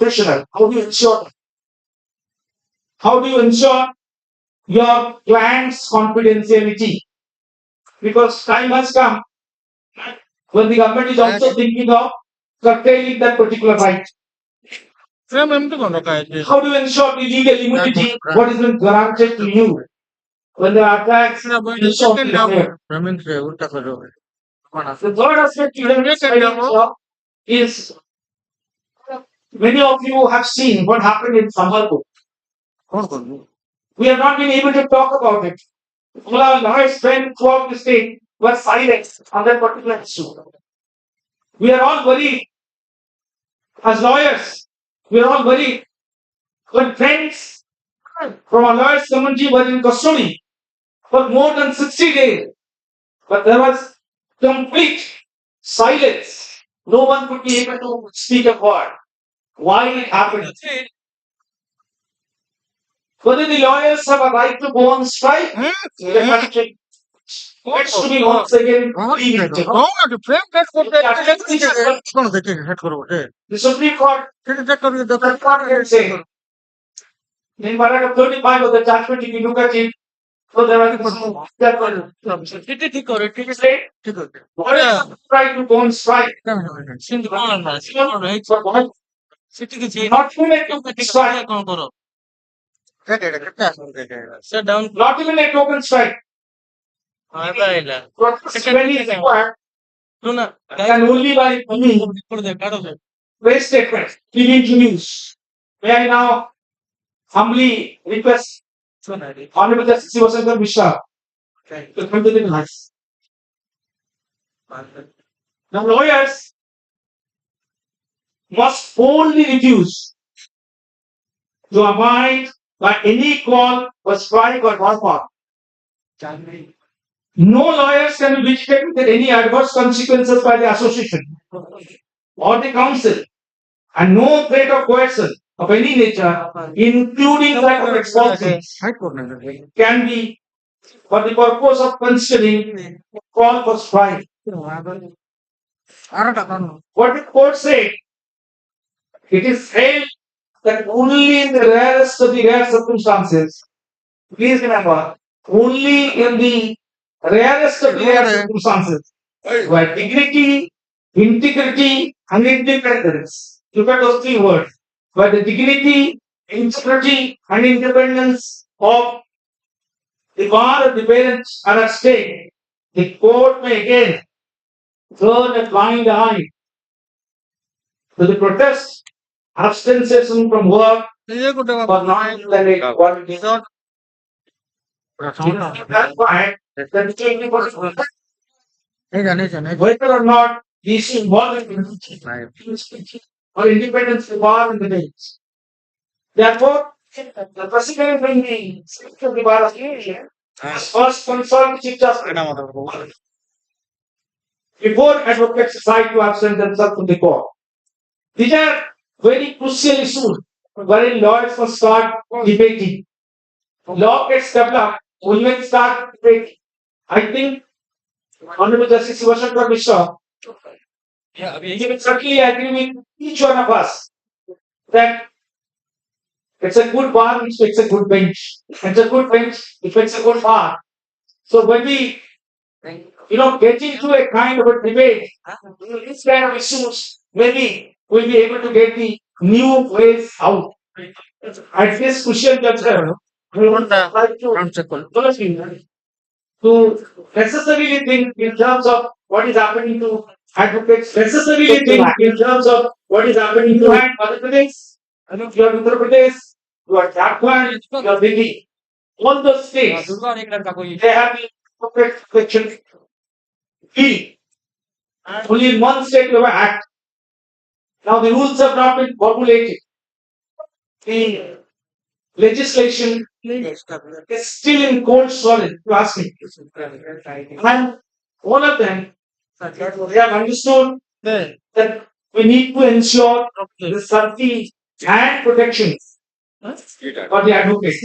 professional, how do you ensure your client's confidentiality? Because time has come when the government is also thinking of curtailing that particular right. How do you ensure the legal immunity? What is been granted to you when the attacks insult is there? The third aspect you have studied is many of you have seen what happened in Sambalpur. We have not been able to talk about it. All our lawyers went throughout the state were silent on that particular issue. We are all worried as lawyers. We are all worried when friends from our lawyers community were in custody for more than 60 days. But there was complete silence. No one could be able to speak a word. Why it happened? Whether the lawyers have a right to go on strike? The country gets to be once again revisited. The Supreme Court can say in paragraph 35 of the judgment, if you look at it, so there are what is the right to go on strike? Not even a token strike. Not even a token strike. Protest when is required can only by press statement giving to news. May I now humbly request Honorable Justice Sivasankar Mishra to come to the class. Now lawyers must boldly refuse to abide by any call for strike or boycott. No lawyers can be vegetated with any adverse consequences by the association or the council, and no threat of coercion of any nature, including that of expulsion, can be for the purpose of considering call for strike. What the court said, it is held that only in the rarest of the rare circumstances, please remember, only in the rarest of the rare circumstances, where dignity, integrity, and independence, look at those three words, where the dignity, integrity, and independence of the bar and the parents are at stake, the court may again turn a blind eye to the protest, abstention from work for not than what it is not. That's why whether or not these involved in or independence of bar and the bench. Therefore, the president when the Secretary of the Bar of India first consult the Chief Justice before advocates decide to absent themselves from the court. These are very crucial issues wherein lawyers must start debating. Law gets developed when we start debating. I think Honorable Justice Sivasankar Mishra, he will certainly agree with each one of us that it's a good bar which makes a good bench. It's a good bench which makes a good bar. So when we get into a kind of a debate, this kind of issues, maybe we'll be able to get the new ways out. At this crucial juncture, we would like to necessarily think in terms of what is happening to advocates, necessarily think in terms of what is happening to Madhya Pradesh, your Uttar Pradesh, your Jharkhand, your Delhi. All those states, they have the perfect section B. Only in one state you have an act. Now the rules have not been formulated. The legislation is still in cold solid, you ask me. And all of them, they have understood that we need to ensure the safety and protection for the advocates.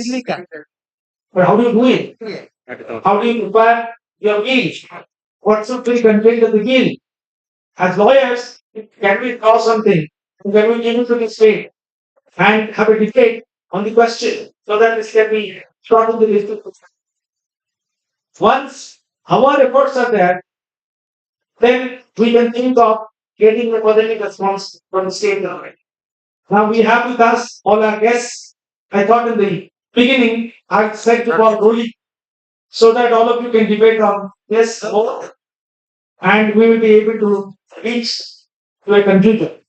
But how do you do it? How do you prepare your bill? What should be contained in the bill? As lawyers, can we draw something? Can we give it to the state? and have a debate on the question so that this can be brought to the list. Once our efforts are there, then we can think of getting a positive response from the state government. Now we have with us all our guests. I thought in the beginning I said to call Roli so that all of you can debate on this more and we will be able to reach to a conclusion.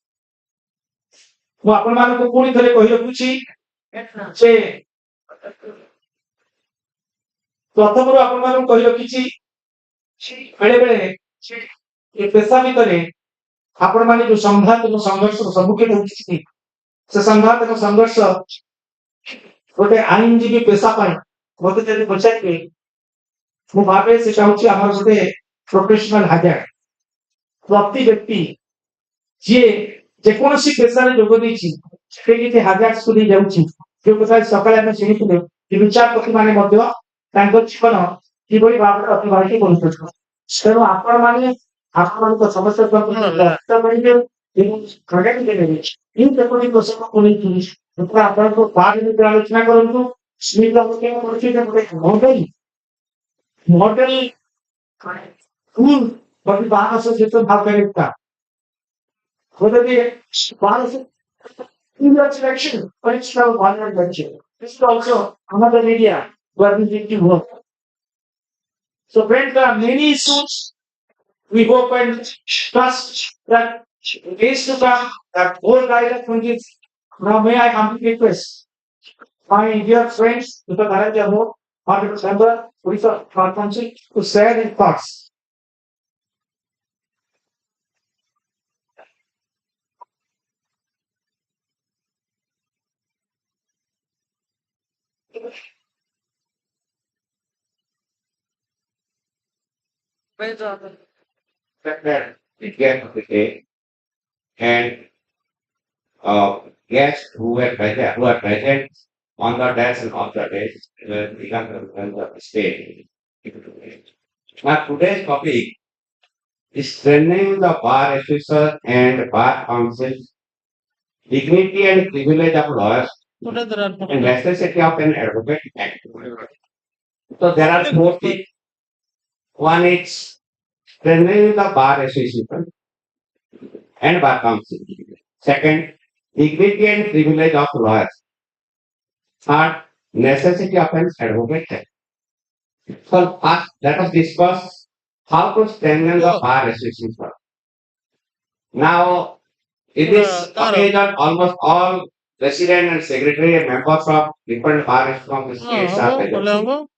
ମୁଁ ଆପଣମାନଙ୍କୁ ପୁଣି ଥରେ କହି ରଖୁଛି ଯେ ପ୍ରଥମରୁ ଆପଣମାନଙ୍କୁ କହି ରଖିଛି ବେଳେ ବେଳେ ଏ ପେଶା ଭିତରେ ଆପଣମାନେ ଯୋଉ ସଂଘାତ ଏବଂ ସଂଘର୍ଷର ସମ୍ମୁଖୀନ ହଉଛନ୍ତି ସେ ସଂଘାତ ଏବଂ ସଂଘର୍ଷ ଗୋଟେ ଆଇନଜୀବୀ ପେଶା ପାଇଁ ମତେ ଯଦି ପଚାରିବେ ମୁଁ ଭାବେ ସେଟା ହଉଛି ଆମର ଗୋଟେ ପ୍ରଫେସନାଲ ହାଜାର୍ଡ ପ୍ରତି ବ୍ୟକ୍ତି ଯିଏ ଯେକୌଣସି ପେଶାରେ ଯୋଗ ଦେଇଛି ସେ କିଛି ହାଜାର୍ଡକୁ ନେଇ ଯାଉଛି ଯୋଉ କଥା ସକାଳେ ଆମେ ଶୁଣିଥିଲେ ଯେ ବିଚାରପତିମାନେ ମଧ୍ୟ ତାଙ୍କ ଜୀବନ କିଭଳି ଭାବରେ ଅତିବାହିତ କରୁଛନ୍ତି ତେଣୁ ଆପଣମାନେ ଆପଣଙ୍କ ସମସ୍ୟା ଲକ୍ଷ୍ୟ କରିବେ ଏବଂ ପ୍ରଡକ୍ଟ ଦେବେ ଏହି ଯେପରି ପ୍ରସଙ୍ଗକୁ ନେଇକି ଯେତେବେଳେ ଆପଣଙ୍କ ବାର ଭିତରେ ଆଲୋଚନା କରନ୍ତୁ ସ୍ମିତ କେଉଁ କରୁଛି ଯେ ଗୋଟେ ମଡେଲ ଟୁଲ ବଡି ବାହାସ ଯେତେ ଭାବରେ whether the policy in your selection, but it's not one adventure. This is also another area where we need to work. So friends, there are many issues. We hope and trust that days to come, that whole guidance from this. Now may I humbly request my dear friends, Mr. Dharanja Ho, Honorable Member, Odisha Council, to share their thoughts. That began of the day and guests who are present on the days and off the days began the members of the state. Now today's topic is strengthening the bar association and bar council, dignity and privilege of lawyers, and necessity of an advocate act. So there are four things. One is strengthening the bar association and bar council. Second, dignity and privilege of lawyers. Third, necessity of an advocate. So first, let us discuss how to strengthen the bar association. Now, it is occasion almost all president and secretary and members of different bars from the states are present.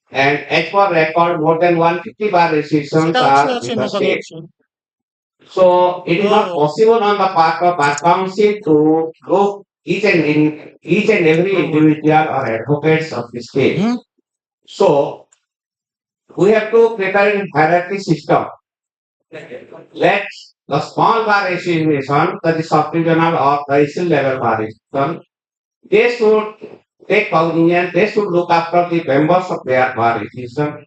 And as for record, more than 150 bar associations are in the state. So it is not possible on the part of bar council to go each and every individual or advocates of the state. So we have to prepare a hierarchy system. Let the small bar association, the sub-regional or tehsil level bar association, they should take cognizance, they should look after the members of their bar association.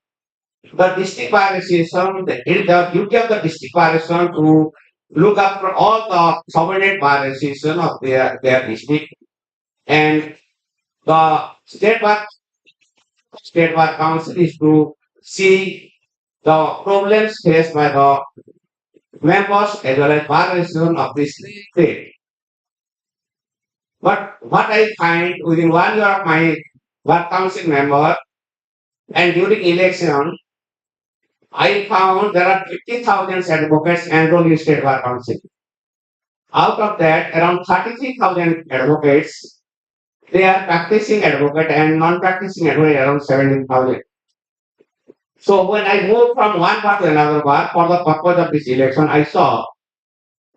The district bar association, it is the duty of the district bar association to look after all the subordinate bar association of their district and the state bar council is to see the problems faced by the members as well as bar association of this state. But what I find within 1 year of my bar council member and during election, I found there are 50,000 advocates enrolled in state bar council. Out of that, around 33,000 advocates, they are practicing advocate and non-practicing advocate around 17,000. So when I moved from one bar to another bar for the purpose of this election, I saw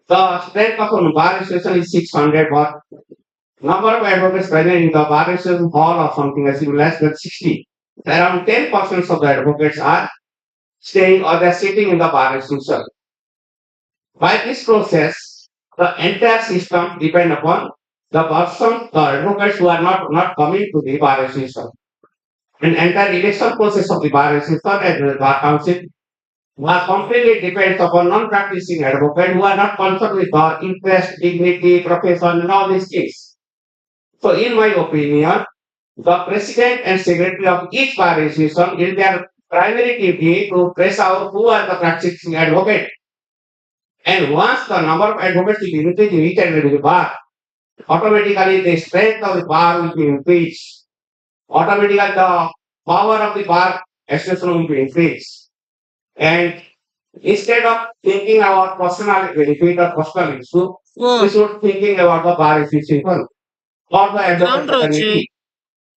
the strength of a bar association is 600, but number of advocates present in the bar association hall or something as less than 60. Around 10% of the advocates are staying or they're sitting in the bar association. By this process, the entire system depend upon the person, the advocates who are not coming to the bar association. An entire election process of the bar association and the bar council completely depends upon non-practicing advocates who are not concerned with the interest, dignity, profession, and all these things. So, in my opinion, the president and secretary of each bar association is their primary duty to trace out who are the practicing advocates. And once the number of advocates will increase in each and every bar, automatically the strength of the bar will be increased. Automatically the power of the bar association will be increased. And instead of thinking about personal benefit or personal issue, we should thinking about the bar association or the advocate fraternity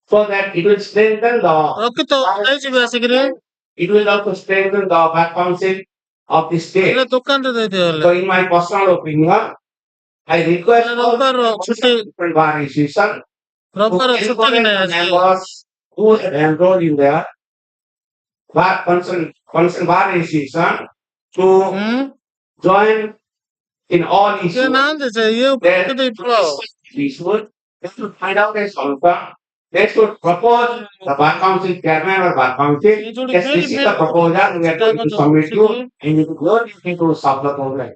so that it will strengthen the it will also strengthen the bar council of the state. So in my personal opinion, I request all the different bar association to encourage the members who have enrolled in their concern bar association to join in all issues. They should find out a solution. They should propose the bar council chairman or bar council. Yes, this is the proposal we are going to submit you, and you go into solve the problem.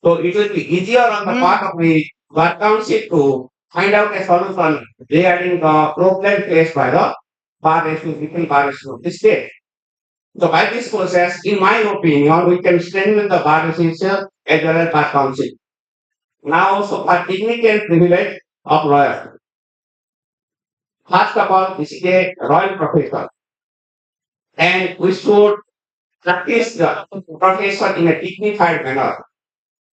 So it will be easier on the part of the bar council to find out a solution regarding the problem faced by the bar association, bar association of the state. So by this process, in my opinion, we can strengthen the bar association as well as bar council. Now, so for dignity and privilege of lawyer. First of all, this is a royal profession, and we should practice the profession in a dignified manner.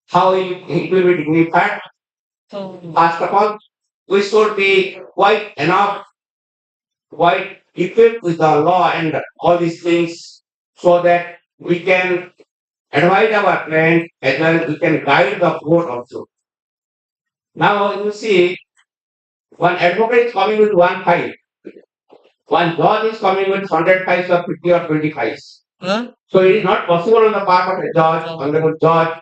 How it will be dignified? First of all, we should be quite enough, quite equipped with the law and all these things, so that we can advise our client as well as we can guide the court also. Now you see, one advocate is coming with one file, one judge is coming with 100 files or 50 or 20 files. So it is not possible on the part of a judge, honorable judge,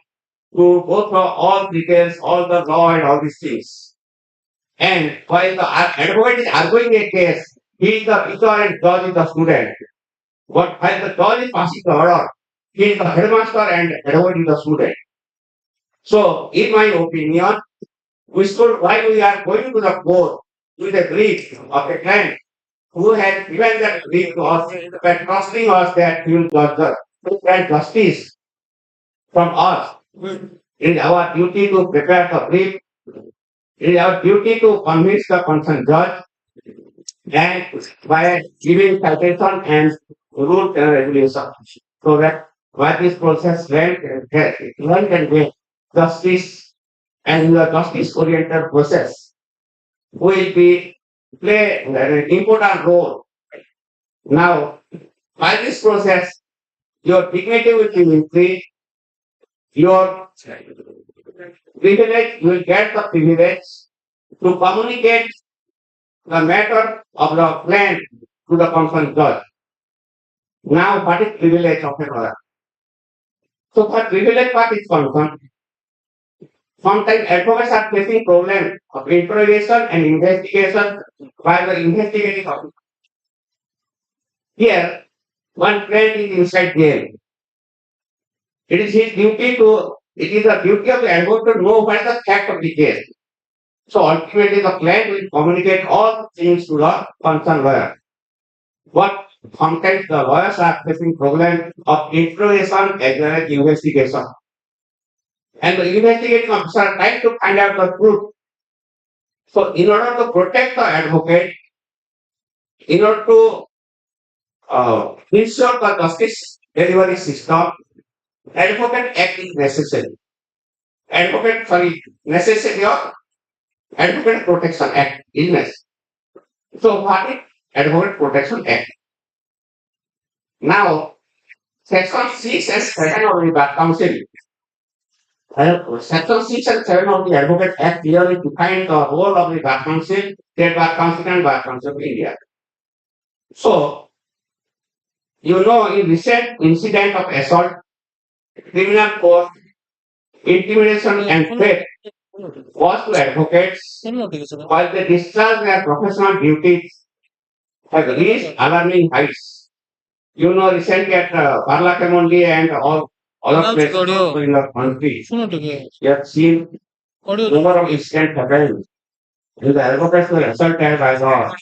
to go through all details, all the law and all these things. And while the advocate is arguing a case, he is the teacher and judge is the student. But while the judge is passing the order, he is the headmaster and advocate is the student. So, in my opinion, we should, while we are going to the court with a brief of a client who has given that brief to us, by trusting us that he will get justice from us. It is our duty to prepare the brief. It is our duty to convince the concerned judge and by giving citation and rules and regulations so that by this process one can get justice and the justice oriented process will be play an important role. Now, by this process, your dignity will be increased, your privilege, you will get the privilege to communicate the matter of the plan to the concerned judge. Now, what is privilege of a lawyer? So, for privilege part is concerned, sometimes advocates are facing problem of interrogation and investigation by the investigating officer. Here, one friend is inside jail. It is the duty of the advocate to know what is the fact of the case. So ultimately the client will communicate all things to the concerned lawyer. But sometimes the lawyers are facing problem of interrogation as well as investigation. And the investigating officer are trying to find out the truth. So in order to protect the advocate, in order to ensure the justice delivery system, advocate act is necessary. Necessity of Advocate Protection Act is necessary. So what is Advocate Protection Act? Now, Section 6 and 7 of the Bar Council. Section 6 and 7 of the Advocate Act clearly define the role of the Bar Council, State Bar Council and Bar Council of India. So, you know, in recent incident of assault, criminal court, intimidation and threat was to advocates while they discharge their professional duties have reached alarming heights. You know, recently at Parlakamundi and all other places also in the country, you have seen number of incidents happening. The advocates were assaulted by the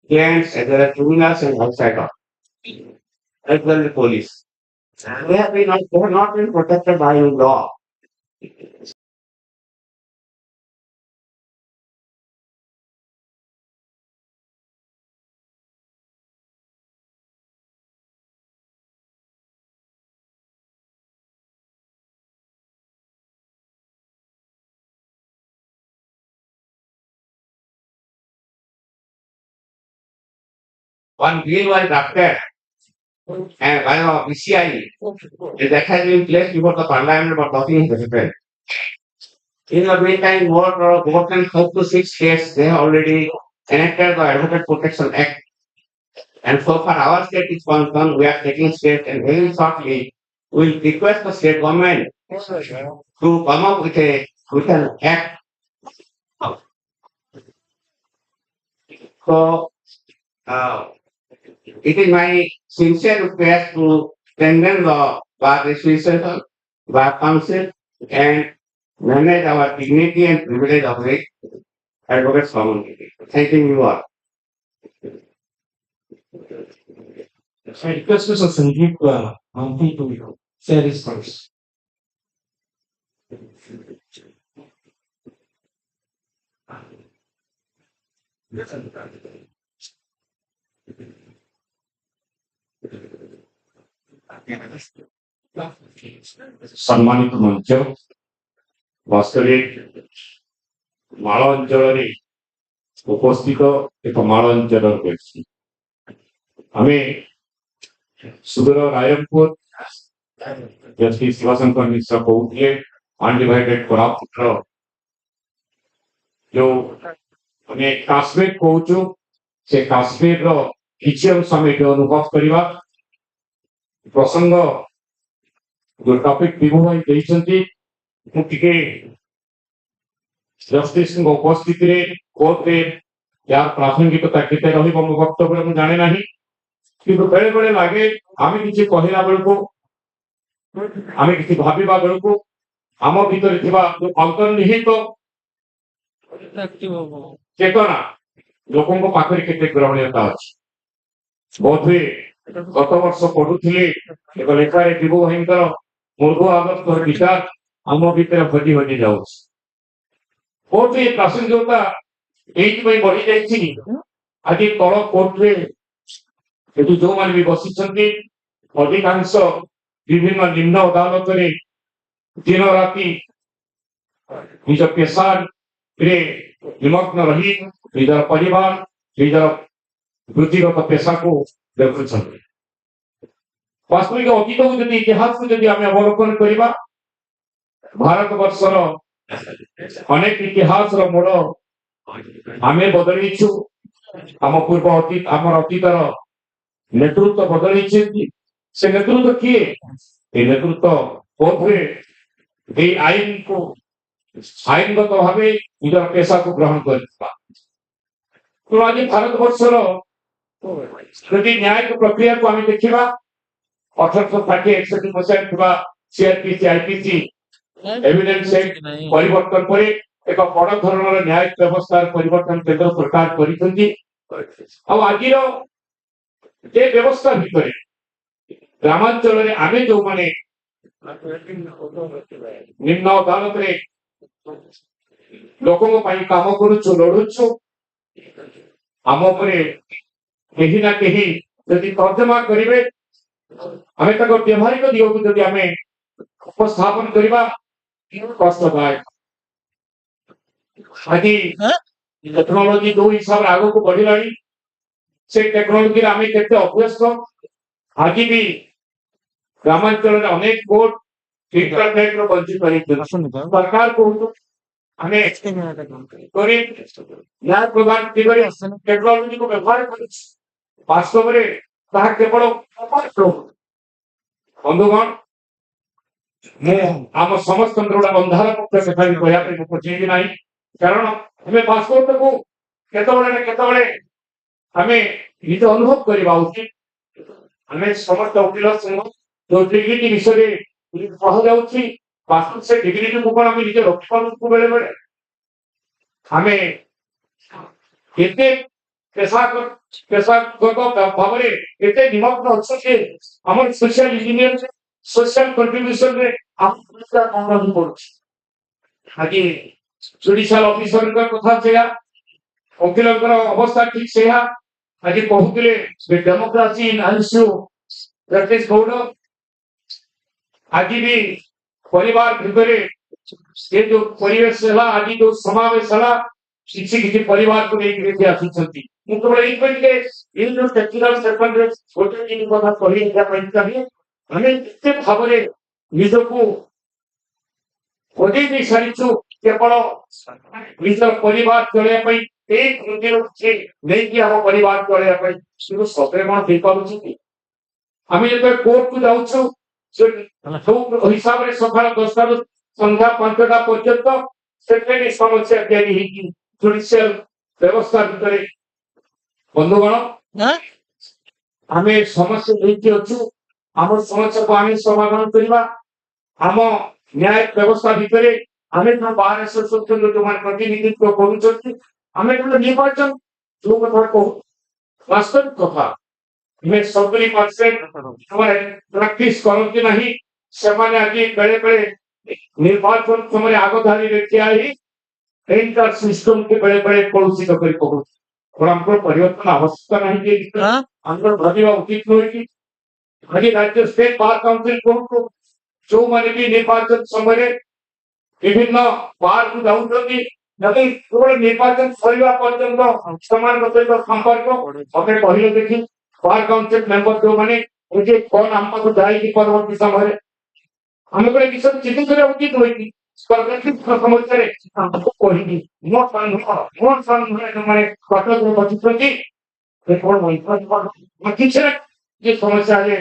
clients as well as criminals and outsiders, as well as the police. They have not been protected by law. One bill was drafted and by the PCI, and that has been placed before the parliament, but nothing has happened. In the meantime, more than 5 to 6 states they have already enacted the Advocate Protection Act. And so far our state is concerned, we are taking steps and very shortly we will request the state government to come up with an act. So uh, it is my sincere request to strengthen the bar association, bar council, and manage our dignity and privilege of the advocates community. Thanking you all. I request Mr. Sanjeev Mampy to share his thoughts. সম্মানিত মঞ্চ বাস্তবিক ମାଳ ଅଞ୍ଚଳରେ ଉପସ୍ଥିତ ଏକ ମାଳ ଅଞ୍ଚଳର ବ୍ୟକ୍ତି ଆମେ ସୁଦୂର ରାୟପୁର ବ୍ୟକ୍ତି ଶିବଶଙ୍କର ମିଶ୍ର କହୁଥିଲେ ଅନଡିଭାଇଡେଡ୍ କୋରାପୁଟର ଯୋଉ ଆମେ କାଶ୍ମୀର କହୁଛୁ ସେ କାଶ୍ମୀରର କିଛି ଅଂଶ ଆମେ ଏଠି ଅନୁଭବ କରିବା ପ୍ରସଙ୍ଗ ଯୋଉ ଟପିକ ବିଭୁ ଭାଇ ଦେଇଛନ୍ତି ମୁଁ ଟିକେ ଜଷ୍ଟିସଙ୍କ ଉପସ୍ଥିତିରେ କୋର୍ଟରେ यार प्रासंगिकता केते रहिब मो वक्तव्य मु जाने नाही कि बेले बेले लागे आमे किछि कहिला बेलको आमे किछि भाबिबा बेलको आम भीतर थिबा जो अंतर्निहित चेतना लोकों को पाखरे केते ग्रहणीयता अछि बोधे गत वर्ष पढुथिले एक लेखारे दिबो भाईंकर मूर्ध आदर्श विचार आम भीतर भजी भजी जाउछ बोधे प्रासंगिकता एइथिପାଇଁ ବଢି ଯାଇଛି ଆଜି ତଳ କୋର୍ଟରେ ଏଠି ଯୋଉମାନେ ବି ବସିଛନ୍ତି ଅଧିକାଂଶ ବିଭିନ୍ନ ନିମ୍ନ ଅଦାଲତରେ ଦିନ ରାତି ନିଜ ପେସାରେ ନିମଗ୍ନ ରହି ନିଜର ପରିବାର ନିଜର ବୃତ୍ତିଗତ ପେସାକୁ ଦେଖୁଛନ୍ତି ବାସ୍ତବିକ ଅତୀତକୁ ଯଦି ଇତିହାସକୁ ଯଦି ଆମେ ଅବଲୋକନ କରିବା ଭାରତବର୍ଷର ଅନେକ ଇତିହାସର ମୋଡ଼ ଆମେ ବଦଳିଛୁ ଆମ ପୂର୍ବ ଅତୀତ ଆମର ଅତୀତର ନେତୃତ୍ୱ ବଦଳିଛନ୍ତି ସେ ନେତୃତ୍ୱ କିଏ ଏ ନେତୃତ୍ୱ କୋର୍ଟରେ ଏଇ ଆଇନକୁ ଆଇନଗତ ଭାବେ ନିଜର ପେସାକୁ ଗ୍ରହଣ କରିଥିବା ତେଣୁ ଆଜି ଭାରତବର୍ଷର ଯଦି ନ୍ୟାୟିକ ପ୍ରକ୍ରିୟାକୁ ଆମେ ଦେଖିବା 1860-61 ମସିହାରେ ଥିବା ସିଆରପିସି ଆଇପିସି ଏଭିଡେନ୍ସ ପରିବର୍ତ୍ତନ ପରେ एक बड़ धरणर न्यायिक व्यवस्था परिवर्तन केंद्र सरकार करिसेंती अब आजिर जे व्यवस्था भितर ग्रामांचल रे आमे जो माने निम्न अदालत रे लोकों पई काम करूछु लढुछु आम परे केही ना केही यदि तर्जमा करिवे आमे तक व्यवहारिक दिगକୁ ଯଦି ଆମେ उपस्थापन କରିବା कष्टदायक आदि टेक्नोलॉजी जो हिसाब से आगे को बढ़िलानी से टेक्नोलॉजी रे आमे केते अभ्यस्त आज भी ग्रामांचल रे अनेक कोर्ट इंटरनेट रो बंचित करी सरकार को हमें करी न्याय प्रदान दिगरे टेक्नोलॉजी को व्यवहार करी वास्तव रे ताहा केवल बंधुगण मु आम समस्त अंधार पक्ष से कहया पे खोजेबी नहीं कारण हमें पासपोर्ट को केतबळे हमें निज अनुभव करवा उचित ଆମେ ସମସ୍ତ ଓକିଲ ସଂଘ ଯୋଉ ଡିଗ୍ରୀ ବିଷୟରେ କୁହାଯାଉଛି ବାସ୍ତବ ସେ ଡିଗ୍ରୀକୁ କଣ ଆମେ ନିଜେ ରଖିପାରୁଛୁ ବେଳେ ବେଳେ ଆମେ ଏତେ পেশাগত ভাବରେ এতে নিমগ্ন অଛୁ যে আমার সোশ্যাল ইঞ্জিনিয়ার সোশ্যাল কন্ট্রিবিউশন রে আমরা কম করছি আগে জুডিশিয়াল অফিসরଙ୍କ କଥା ସେଇଆ ଓକିଲଙ୍କର ଅବସ୍ଥା ଠିକ ସେଇଆ ଆଜି କହୁଥିଲେ democracy in ICU that is ଗୌଡ ଆଜି ବି ପରିବାର ଭିତରେ ये जो परिवेश है आज जो समावेश है किसी किसी परिवार को लेकर आसुंच मुझे ये जो टेक्निकल सेक्शन गोटे दिन कथा कही हमें जिते भाव निजको खोजे सारीचु केवल निज परिवार चलने नहीं आम परिवार चलने सतरे कौन हो पार्टी आम जो कोर्ट को जाऊँ सब हिसाब से सकाल 10टा संध्या 5टा पर्यंत से समस्या जुडिशियल व्यवस्था भितर बंधुगण आम समस्या लेके अच्छु आम समस्या को आम समाधान करवा आम न्याय व्यवस्था भितर आम जो बार एसोसिएशन जो प्रतिनिधित्व करें निर्वाचन जो कथा कहू वास्तविक कथा सबरी परसेंट प्रैक्टिस करती ना से आज बेले बेले निर्वाचन समय आगधारी ठिया एंटायर सिस्टम के बेले बेले कलुषित कर परिवर्तन आवश्यकता नहीं भावा उचित नुहे आज राज्य स्टेट बार काउंसिल कहूँ जो मैंने भी निर्वाचन समय विभिन्न बार को जाऊँगी केवल निर्वाचन सरवा पर्यंत सहित संपर्क हमें कहले देखी बार काउंसिल मेंबर जो मैंने मुझे कौन आमको जाएगी परवर्ती समय आम गोटे विषय चिंता करा उचित नुहे समस्या कहली मो मैंने कटक बचुंट किसी समस्या है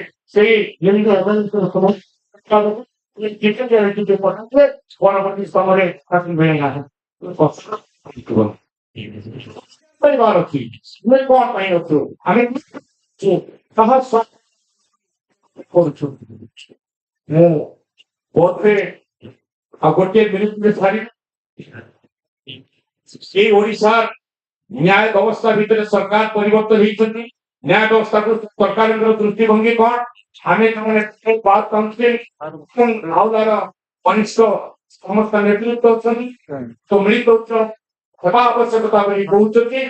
परवर्ती समय परिवार अच्छी कौन अच्छु आम गोटे मिनिट छाड़ी ओडिशा न्याय व्यवस्था भितर सरकार परिवर्तन होती न्याय व्यवस्था को सरकार दृष्टिभंगी कौन आम जो बार काउंसिल हाउदार वरिष्ठ समस्त नेतृत्व तो मिलित आवश्यकता कहते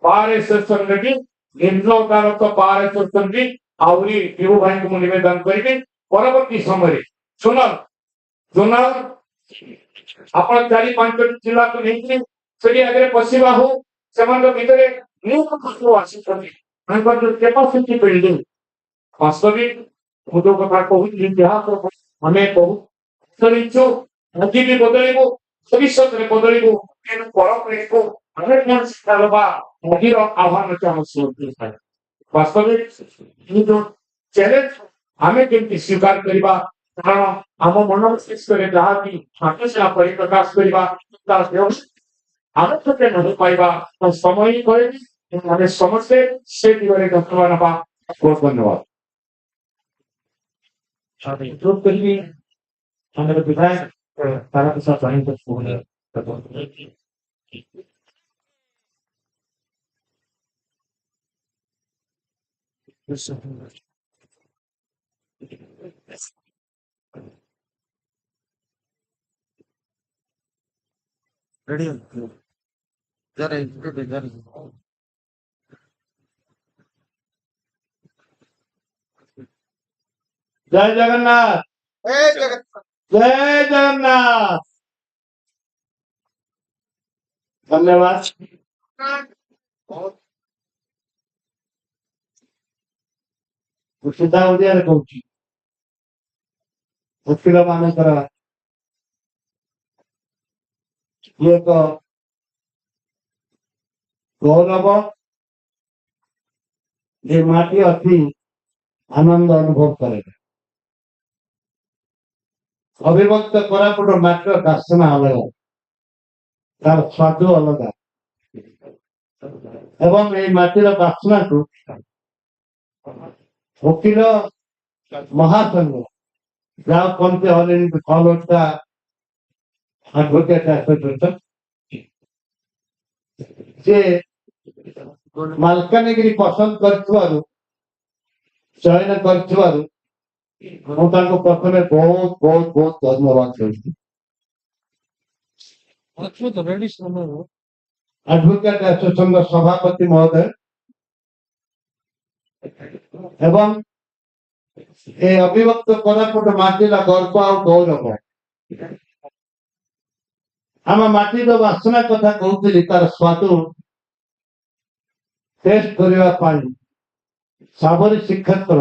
बार एसोसिएशन भी निम्न अदालत बार एसोसिएशन भी आहरी विभु भाई को निवेदन करी परवर्ती समय जोनाल जोनाल आप 4-5 जिला को नहीं आगे पशिवा हो भितर कैपासिटी बिल्डिंग वास्तविक मुझे कथा कहूँ हमें बहुत आज भी बदलू भविष्य में बदलू को हमें कौन शिक्षा दबा आज आह्वान वास्तविक जो चैलेंज आम केमती स्वीकार करवा कारण आम मन मस्तिष्क जहाँ भी परिप्रकाश करवा आवश्यक नहीं पाइबा समय ही कहे आम समस्ते से दिगरे যত্ন নেওয়া बहुत धन्यवाद विधायक तारा प्रसाद साहिब रेडी जय जगन्नाथ जय जगन्नाथ धन्यवाद सीधा ओडिया कहूँ वकील मानकर ये एक गौरव ये माटी अति आनंद अनुभव करे अभिभक्त कोरापुट माटी बासना अलग तार स्वाद अलग एवं ये माटीर बासना को वकील महासंघ जहाँ कौन all India all Odisha advocate association से मालकानगिरी पसंद कर चयन कर प्रथम बहुत बहुत बहुत धन्यवाद देती एडवोकेट एसोसिएशन सभापति महोदय एवं ए अभिव्यक्त कोरापुट माटीर गर्व आ गौरव आम माटीर वासना कथा कहूली तार स्वाद टेस्ट करने साबरी श्रीक्षेत्र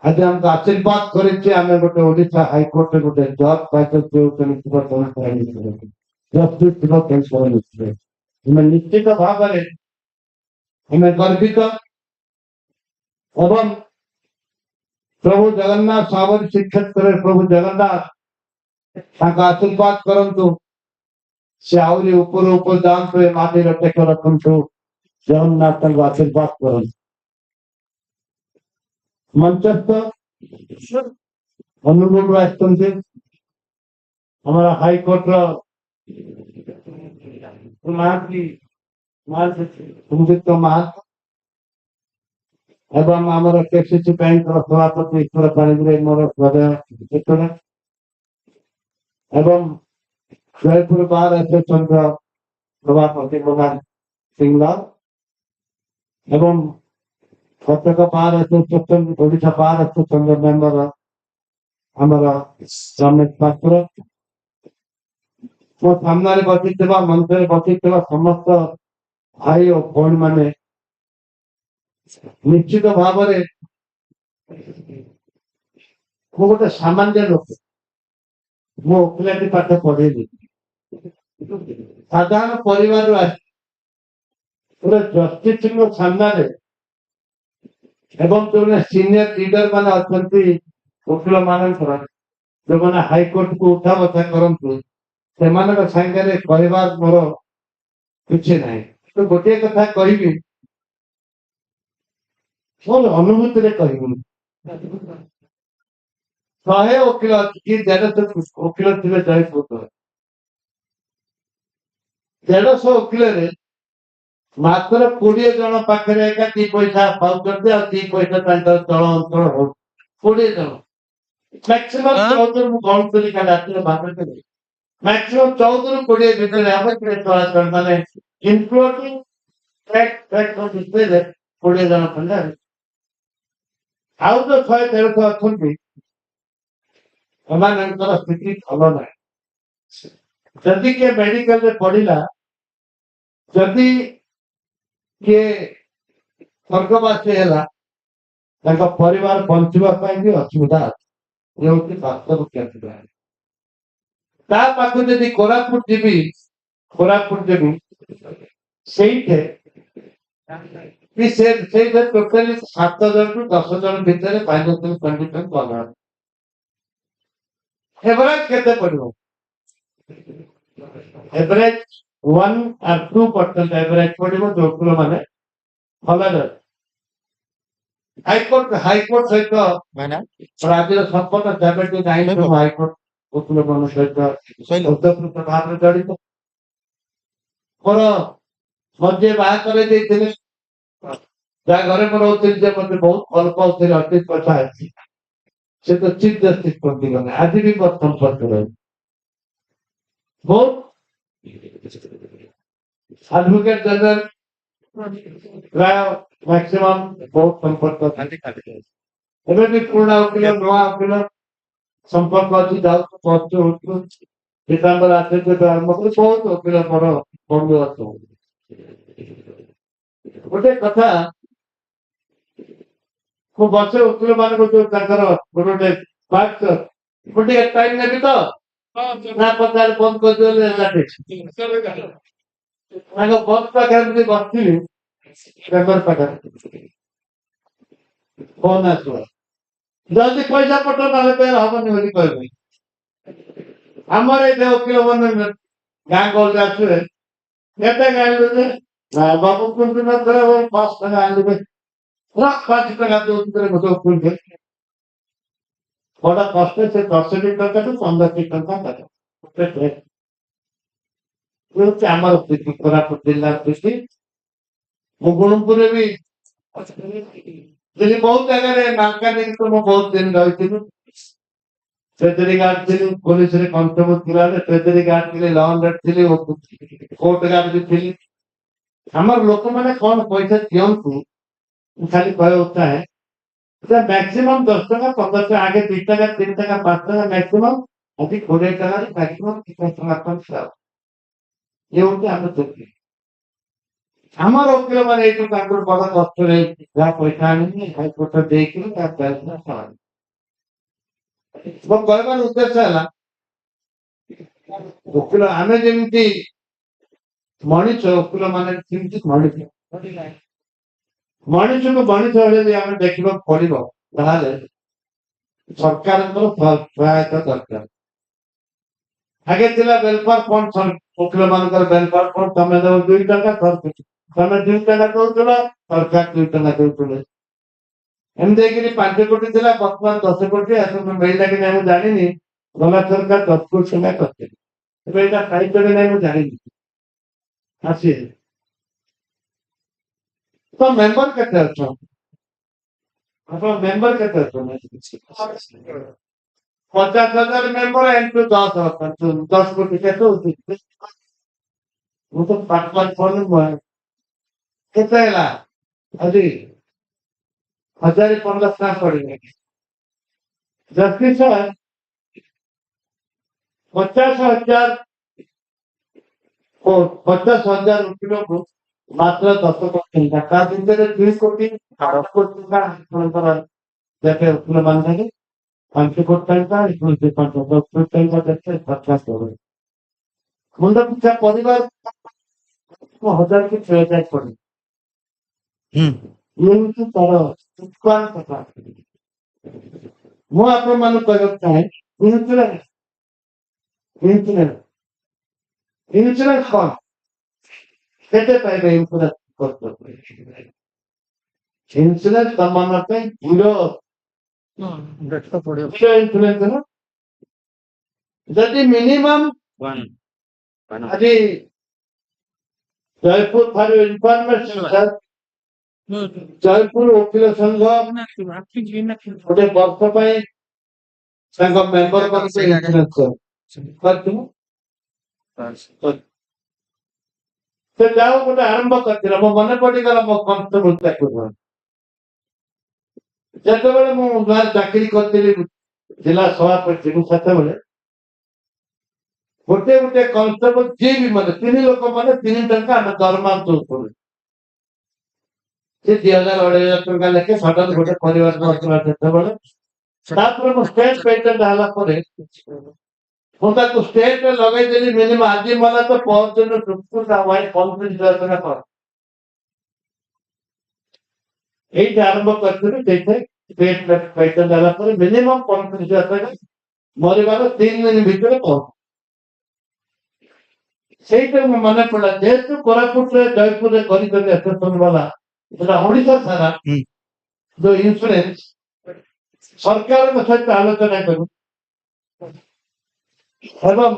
आज हमको आशीर्वाद करें गोटे ओडिशा हाइकोर्ट गोटे जज जस्टिस निश्चित भाव में गर्वित एवं प्रभु जगन्नाथ साबरी श्रीक्षेत्र प्रभु जगन्नाथ आशीर्वाद करंतु से आहरी ऊपर ऊपर जातु ए माटी टेक रखु जगन्नाथ आशीर्वाद कर मंचस्थ अनुगुण हमारा हाईकोर्ट संयुक्त महंत एवं आमर केसीसी बैंक सभापति ईश्वर पाणिग्राही मोर हृदय एवं जयपुर बार एसोसिएशन सभापति मोहन सिंगलाल एवं Cuttack bar association Odisha bar association member आमर रमेश पात्र मो सामने बसी मंच में बसी समस्त भाई और भौणी माने निश्चित भाव गोटे सामान्य लोक मो वकिलाती पाठ पढ़ेली साधारण परिवार जस्टिस सामने एवं जो सीनियर लीडर मान अच्छा वकिल मान जो मैंने हाईकोर्ट को उठा बसा करते से सांगे कहबार मोर कि ना तो गोटे कथा कह मोर अनुभूति कह 100 वकिल कि 150 वकिल थे जयपुर 150 वकिल मात्र 20 जन पाखे एका दी पैसा पाँच दी पैसा चल अंचल हो 20 जन मैक्सिमम 14 गणुरी का रात मैक्सिमम 14 ରୁ 20 ଭିତରେ ଚଳାଚଳ ମାନେ ଇନକ୍ଲୁଡିଂ ଡିସ୍ପ୍ଲେ 20 ଜଣ ଖଣ୍ଡେ ଆଉ ତ 100-150 ଅଛନ୍ତି ସେମାନଙ୍କର ସ୍ଥିତି ଭଲ ନାହିଁ ଯଦି କିଏ ମେଡିକାଲରେ ପଢିଲା ଯଦି किए स्वर्गवासी है परिवार बंचाई भी असुविधा ये वास्तव पाखु जब कोरापुट जीवी कोरापुट देवी टोटाली 7 जन रू 10 जन भितर फाइनेंशियल कंडीशन भल एवरेज केते पड़ो एवरेज 1 or 2% एवरेज पड़ो जो वकील माने भल हाईकोर्ट सहित राज्य संपन्न 79 हाईकोर्ट वकील मान सहित भाव जड़ित मोर मजे बाहर कर जहाँ घरे में रोती मत बहुत भल पाते अतीत कथा से तो चीफ जस्टिस पहुंची गले आज भी बहुत संपर्क रहे बहुत एडवोकेट जनरल प्राय मैक्सिमम बहुत संपर्क एवं भी पुराना वकील नुआ वकील संपर्क अच्छी जाऊँ पीताम्बर आचार्य आरंभ कर बहुत वकील मोर बंधु गोटे कथा बसे वकील मान जो गोटे गोटे टाइम नेबी तो ना पचार बंद कर बंद पाखे बसती पेपर पाखे फोन आस जल्दी पैसा पठो ना हबनी बोली कह आमर ये वकील मान गाँ गल आसवे केते गाँव बाबू कुछ 5 टका आनवे ପାଞ୍ଚ ଟଙ୍କା ଦଉଥିଲେ ଗୋଟେ ଓକିଲ ବଡ କଷ୍ଟ ସେ 10ଟି ଟଙ୍କାରୁ 15ଟି ଟଙ୍କା ଦେବ ହଉଛି ଆମର ସ୍ଥିତି କୋରାପୁଟ ଜିଲ୍ଲା ସ୍ଥିତି ଗୁଣୁପୁରରେ ବି ଯଦି ବହୁତ ଜାଗାରେ ମାଲକାନଗିରି ତ ମୁଁ ବହୁତ ଦିନ ରହିଥିଲି ट्रेजरी गार्ड थी पुलिस रे कांस्टेबल थिला ट्रेजरी गार्ड थे लॉ गार्ड थी कोर्ट गार्ड भी थी हमर लोक माने कौन पैसा दियंतु खाली कह होता है मैक्सिमम 10 टका 15 टका आगे 20 टका 3 टका 5 टका मैक्सिमम अभी 20 टका मैक्सिमम 30 टका कम ये होते हम देखते আমার ওকিল মানে এই তো তারপর বড় কষ্ট নেই যা পয়সা আনি হাইকোর্ট দেখি তার ফেসলা সমান କହିବାର ଉଦ୍ଦେଶ୍ୟ ହେଲା ଓକିଲ ଆମେ ଯେମିତି ମଣିଷ ଓକିଲ ମାନେ ଯେମିତି ମଣିଷକୁ ମଣିଷ ଯଦି ଆମେ ଦେଖିବାକୁ ପଡିବ ତାହେଲେ ସରକାରଙ୍କର ସହାୟତା ଦରକାର ଆଗେ ଥିଲା ୱେଲଫେୟାର ଫଣ୍ଡ ଓକିଲ ମାନଙ୍କର ୱେଲଫେୟାର ଫଣ୍ଡ ତମେ ଦେବ 2 ଟଙ୍କା ତମେ 2 ଟଙ୍କା ଦଉଥିଲ ସରକାର 2 ଟଙ୍କା ଦଉଥିଲେ ଏମିତି ହେଇକିରି 5 କୋଟି ଥିଲା ବର୍ତ୍ତମାନ 10 କୋଟି ଆସନ୍ତୁ ମିଳିଲା କି ନାହିଁ ମୁଁ ଜାଣିନି ଗଲା ସରକାର 10 କୋଟି ଟଙ୍କା କରିଥିଲେ ଏବେ ଏଇଟା ପାଇଛ କି ନାହିଁ ମୁଁ ଜାଣିନି ଆସି ତ ମେମ୍ବର କେତେ ଅଛ ଆପଣ ମେମ୍ବର କେତେ ଅଛନ୍ତି 50,000 ମେମ୍ବର ଏଣ୍ଟୁ 10 କୋଟି କେତେ ହଉଛି ମୁଁ ତ ପାଠ ପଢୁନି କେତେ ହେଲା ଆଜି 1,015 ଟଙ୍କା ପଡିଲେ ଜଷ୍ଟିସ 50,000 ଓକିଲକୁ ମାତ୍ର 10 କୋଟି ତା ଭିତରେ 2 କୋଟି 8 କୋଟି ଟଙ୍କା ଆପଣଙ୍କର ଯେତେ ଓକିଲ ମାନେ 5 କୋଟି ଟଙ୍କା 10 କୋଟି ଟଙ୍କା ଯେତେ ଖର୍ଚ୍ଚ କରୁଛି ମୁଣ୍ଡ ପିଛା ପରିବାର 1,000 କି 6,000 ପଡେ ଏମିତି ତାର କଥା ମୁଁ ଆପଣମାନଙ୍କୁ କହିବାକୁ ଚାହେଁ ଇନ୍ସୁରାନ୍ସ କଣ କେତେ ପାଇବେ ଇନ୍ସୁରାନ୍ସ ତମମାନଙ୍କ ପାଇଁ ଜିରୋ ଇନ୍ସୁରାନ୍ସ ଯଦି ମିନିମମ୍ ଆଜି ଜୟପୁର ଠାରୁ ଇନଫର୍ମେସନ ଜୟପୁର ଓକିଲ ସଂଘ ଗୋଟେ ବର୍ଷ ପାଇଁ ତାଙ୍କ ମେମ୍ବର ମାନଙ୍କୁ ଇନ୍ସୁରାନ୍ସ ସେ ଯାଉ ଗୋଟେ ଆରମ୍ଭ କରିଥିଲା ମୋ ମନେ ପଡିଗଲା ମୋ କନଷ୍ଟେବଲ ଚାକିରି ଯେତେବେଳେ ମୁଁ ଚାକିରି କରିଥିଲି ଜିଲ୍ଲା ସଭାପତି ସେତେବେଳେ ଗୋଟେ ଗୋଟେ କନଷ୍ଟେବଲ ଯିଏ ବି ମାନେ 3 ଲୋକ ମାନେ 3 ଟଙ୍କା ଆମେ ଦରମା ଦଉଥିଲୁ ସେ 2,000 ଟଙ୍କା ଲେଖେ ସଡନ ଗୋଟେ ପରିବାର ଯେତେବେଳେ ତାପରେ ମୁଁ ଷ୍ଟେଟ ପେଟେଣ୍ଟ ହେଲା ପରେ ମୁଁ ତାକୁ ଷ୍ଟେଟରେ ଲଗେଇଦେଲି ମିନିମମ୍ ଆଜି मला ତ ପହରଦିନ ଏଇଠି ଆରମ୍ଭ କରିଥିଲି ସେଇଥିରେ ଷ୍ଟେଟ ପେଟେଣ୍ଟ ହେଲା ପରେ ମିନିମମ୍ 35,000 ଟଙ୍କା ମରିବାର 3 ଦିନ ଭିତରେ ପହଞ୍ଚ ସେଇଟା ମୁଁ ମନେ ପଡିଲା ଯେହେତୁ କୋରାପୁଟରେ ଜୟପୁରରେ କରିଛନ୍ତି ଏସେସନ ବାଲା ସେଟା ଓଡିଶା ସାରା ଯୋଉ ଇନ୍ସୁରାନ୍ସ ସରକାରଙ୍କ ସହିତ ଆଲୋଚନା କରୁ ଏବଂ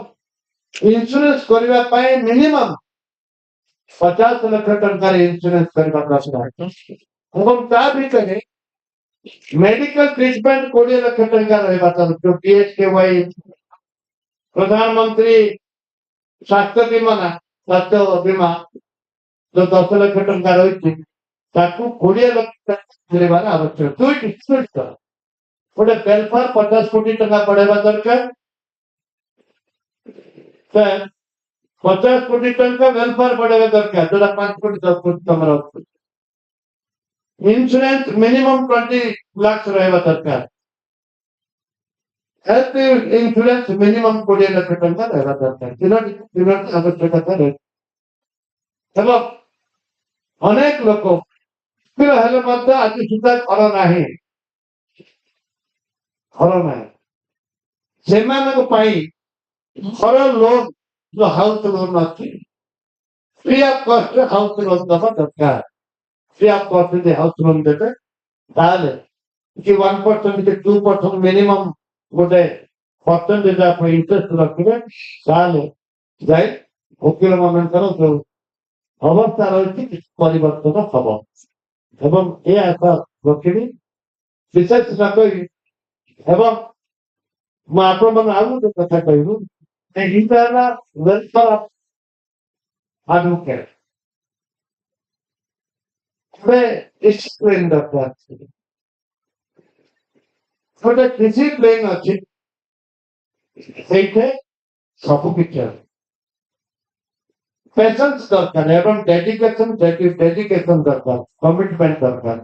ଇନ୍ସୁରାନ୍ସ କରିବା ପାଇଁ ମିନିମମ୍ 50 ଲକ୍ଷ ଟଙ୍କାର ଇନ୍ସୁରାନ୍ସ କରିବା ଦରକାର ଏବଂ ତା ଭିତରେ मेडिकल ट्रीटमेंट 20 लाख टंका रहबा जो PHKY प्रधानमंत्री स्वास्थ्य बीमा ना स्वास्थ्य बीमा जो 10 लाख टंका रही 20 लाख टंका आवश्यक गोटे वेलफेयर 50 कोटी टंका बढ़ेगा दरकार 50 कोटी टंका वेलफेयर बढ़ेगा दरकार जो 5 कोटी 10 कोटी तमर इंश्योरेंस मिनिमम 20 लाख रहेगा दरकार हेल्थ इंश्योरेंस मिनिमम 20 लाख टंका रहेगा दरकार तीनोटी आवश्यकता रहे अनेक लोक आज सुधा घर ना से घर लोन जो हाउस लोन अच्छी free of cost house loan दबा दरकार free of cost house loan देते ତାହେଲେ କି 1% କି 2% ମିନିମମ୍ ଗୋଟେ ପରସେଣ୍ଟେଜ ଆପଣ ଇଣ୍ଟରେଷ୍ଟ ରଖିବେ ତାହେଲେ ଯାଇ ଓକିଲ ମାନଙ୍କର ଯୋଉ ଅବସ୍ଥା ରହିଛି କିଛି ପରିବର୍ତ୍ତନ ହବ ଏବଂ ଏ ଆଶା ରଖିବି ବିଶେଷ ନ କରି ଏବଂ ମୁଁ ଆପଣମାନେ ଆଉ ଗୋଟେ କଥା କହିବି ଏଇଟା ହେଲା ୱେଲଫେୟାର ଆଡଭୋକେଟ ଏବେ ଡିସିପ୍ଲିନ ଦରକାର ଗୋଟେ ଡିସିପ୍ଲିନ ଅଛି ସେଇଠି ସବୁ କିଛି ଅଛି পেশেন্স দরকার এবং ডেডিকেশন দরকার কমিটমেন্ট দরকার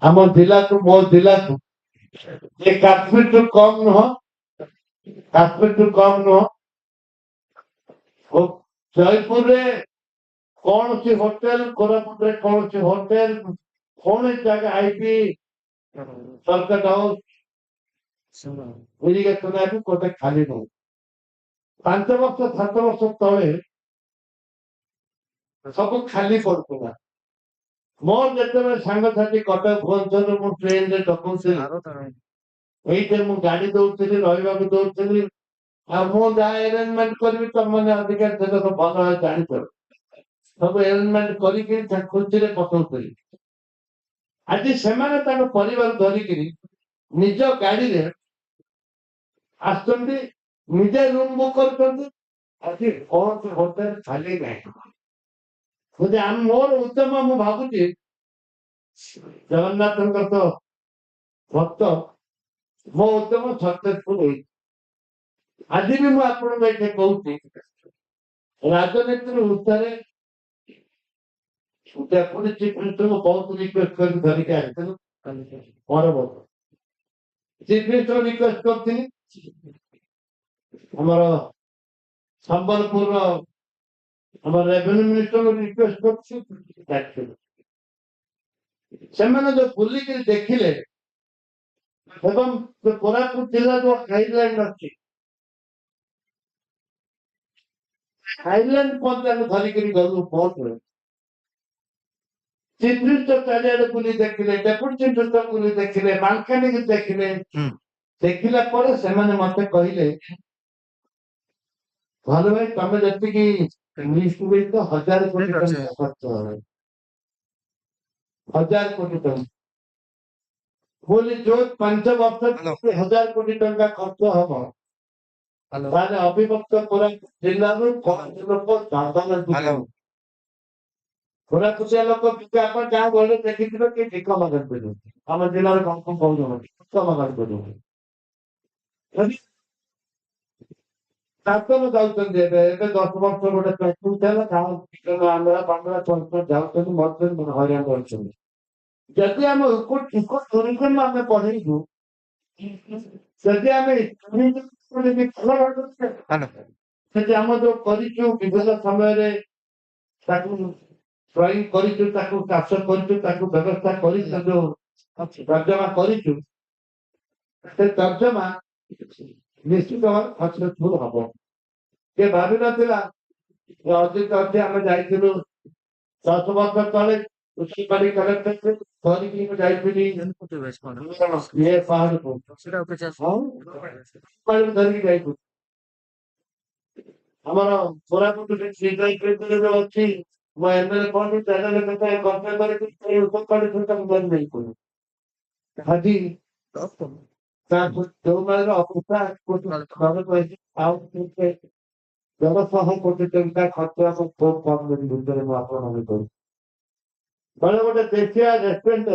ଆମ ଜିଲ୍ଲାକୁ ମୋ ଜିଲ୍ଲାକୁ ଏ କାଶ୍ମୀରଠୁ କମ୍ ନୁହଁ କାଶ୍ମୀରଠୁ କମ୍ ନୁହଁ ଜୟପୁରରେ କୌଣସି ହୋଟେଲ କୋରାପୁଟରେ କୌଣସି ହୋଟେଲ କୌଣସି ଜାଗା ଆଇପି ସର୍କଟ ହାଉସ ଇରିଗେସନ ଗୋଟେ ଖାଲି ନୁହଁ 5 ବର୍ଷ 7 ବର୍ଷ ତଳେ ସବୁ ଖାଲି ପଡୁଥିଲା ମୋର ଯେତେବେଳେ ସାଙ୍ଗସାଥି କଟକ ଭୁବନେଶ୍ୱରରୁ ମୁଁ ଟ୍ରେନରେ ଡକଉଥିଲି ଏଇଠି ମୁଁ ଗାଡି ଦଉଥିଲି ରହିବାକୁ ଦଉଥିଲି ଆଉ ମୁଁ ଯାହା ଆରେଞ୍ଜମେଣ୍ଟ କରିବି ତମମାନେ ଅଧିକାର ଭଲ ଭାବେ ଜାଣିଛ ସବୁ ଆରେଞ୍ଜମେଣ୍ଟ କରିକି ଖୁସିରେ ପକଉଥିଲି ଆଜି ସେମାନେ ତାଙ୍କ ପରିବାର ଧରିକିରି ନିଜ ଗାଡିରେ ଆସୁଛନ୍ତି ନିଜେ ରୁମ୍ ବୁକ୍ କରୁଛନ୍ତି ଆଜି କୌଣସି ହୋଟେଲ ଖାଲି ନାହିଁ ଯଦି ମୋର ଉଦ୍ୟମ ମୁଁ ଭାବୁଛି ଜଗନ୍ନାଥଙ୍କ ତ ଭକ୍ତ ମୋ ଉଦ୍ୟମ ସକ୍ସେସଫୁଲ ହେଇଛି ଆଜି ବି ମୁଁ ଆପଣଙ୍କୁ ଏଠି କହୁଛି ରାଜନୀତିର ଉତ୍ସାରେ ଡେପୁଟି ଚିଫ ମିନିଷ୍ଟରଙ୍କୁ ବହୁତ ରିକ୍ୱେଷ୍ଟ କରି ଧରିକି ଆସିଥିଲୁ ପରବର୍ତ୍ତୀ ଚିଫ ମିନିଷ୍ଟର ରିକ୍ୱେଷ୍ଟ କରିଥିଲି ଆମର ସମ୍ବଲପୁରର ଆମର ରେଭିନ୍ୟୁ ମିନିଷ୍ଟରଙ୍କୁ ରିକ୍ୱେଷ୍ଟ କରୁଛି ସେମାନେ ଯୋଉ ବୁଲିକିରି ଦେଖିଲେ ଏବଂ କୋରାପୁଟ ଜିଲ୍ଲା ଯୋଉ ହାଇଲାଇନ୍ ଅଛି ହାଇଲାଇନ୍ ପର୍ଯ୍ୟନ୍ତ ଧରିକିରି ଗଲୁ କୋର୍ଟରେ ଚିଫ ମିନିଷ୍ଟର ଚାରିଆଡେ ବୁଲି ଦେଖିଲେ ଡେପୁଟି ଚିଫ ମିନିଷ୍ଟର ବୁଲି ଦେଖିଲେ ମାଲକାନଗିରି ଦେଖିଲେ ଦେଖିଲା ପରେ ସେମାନେ ମତେ କହିଲେ ଭଲ ଭାଇ ତମେ ଯେତିକି ଇଂଲିଶ 1000 କୋଟି ଟଙ୍କା ଖର୍ଚ୍ଚ ହବ 1000 କୋଟି ଟଙ୍କା बोली जो 5 वर्ष 1000 कोटी टंका खर्च हम ताने अभिभक्त पूरा जिल्ला लोक पूरा कुछ लोक आपण गाँ गले देखिथिबे कि भिक मागन पड़ो हम जिल्ला रे कम बहुत भिक मागन पड़ो शासन जाऊଛନ୍ତି ଏବେ 10 ବର୍ଷ ଗୋଟେ ପ୍ୟାକେଜ ଦେଲା ଗାଁ ଆନ୍ଧ୍ର ପାଣ୍ଡରା ଯାଉଛନ୍ତି ମରୁଛନ୍ତି ହଇରାଣ କରୁଛନ୍ତି ଯଦି ଆମେ ଇକୋ ଟୁରିଜମ ଆମେ ପଢେଇବୁ ଯଦି ଆମେ ସେଠି ଆମେ ଯୋଉ କରିଛୁ ବିଭିନ୍ନ ସମୟରେ ତାକୁ ଡ୍ରଇଂ କରିଛୁ ତାକୁ ଚାଷ କରିଛୁ ତାକୁ ବ୍ୟବସ୍ଥା କରିଛୁ ଯୋଉ ତର୍ଜମା କରିଛୁ ସେ ତର୍ଜମା ନିଶ୍ଚିତ ଭାବରେ ସକ୍ସେସଫୁଲ ହବ କିଏ ଭାବିନଥିଲା ଅଜିତ ଆମେ ଯାଇଥିଲୁ 10 ବର୍ଷ ତଳେ उसकी कलेक्टर सॉरी की मैं जाइए ये पहाड़ को पहाड़ धरिकी जाइए हमारा कोरापुट जो अच्छी वो एमएलए कौन चैनल कहता है कंपेयर करे ऊपर पड़े तो बंद नहीं कोई हाजी जो मेरा ऑफिसर कुछ भारत वैसे आउट व्यवस्था हम कोटी टंका खर्चा को खूब कम दिन भीतर में आपन हमें करू बड़े बड़े देखिए रेस्टोरेंट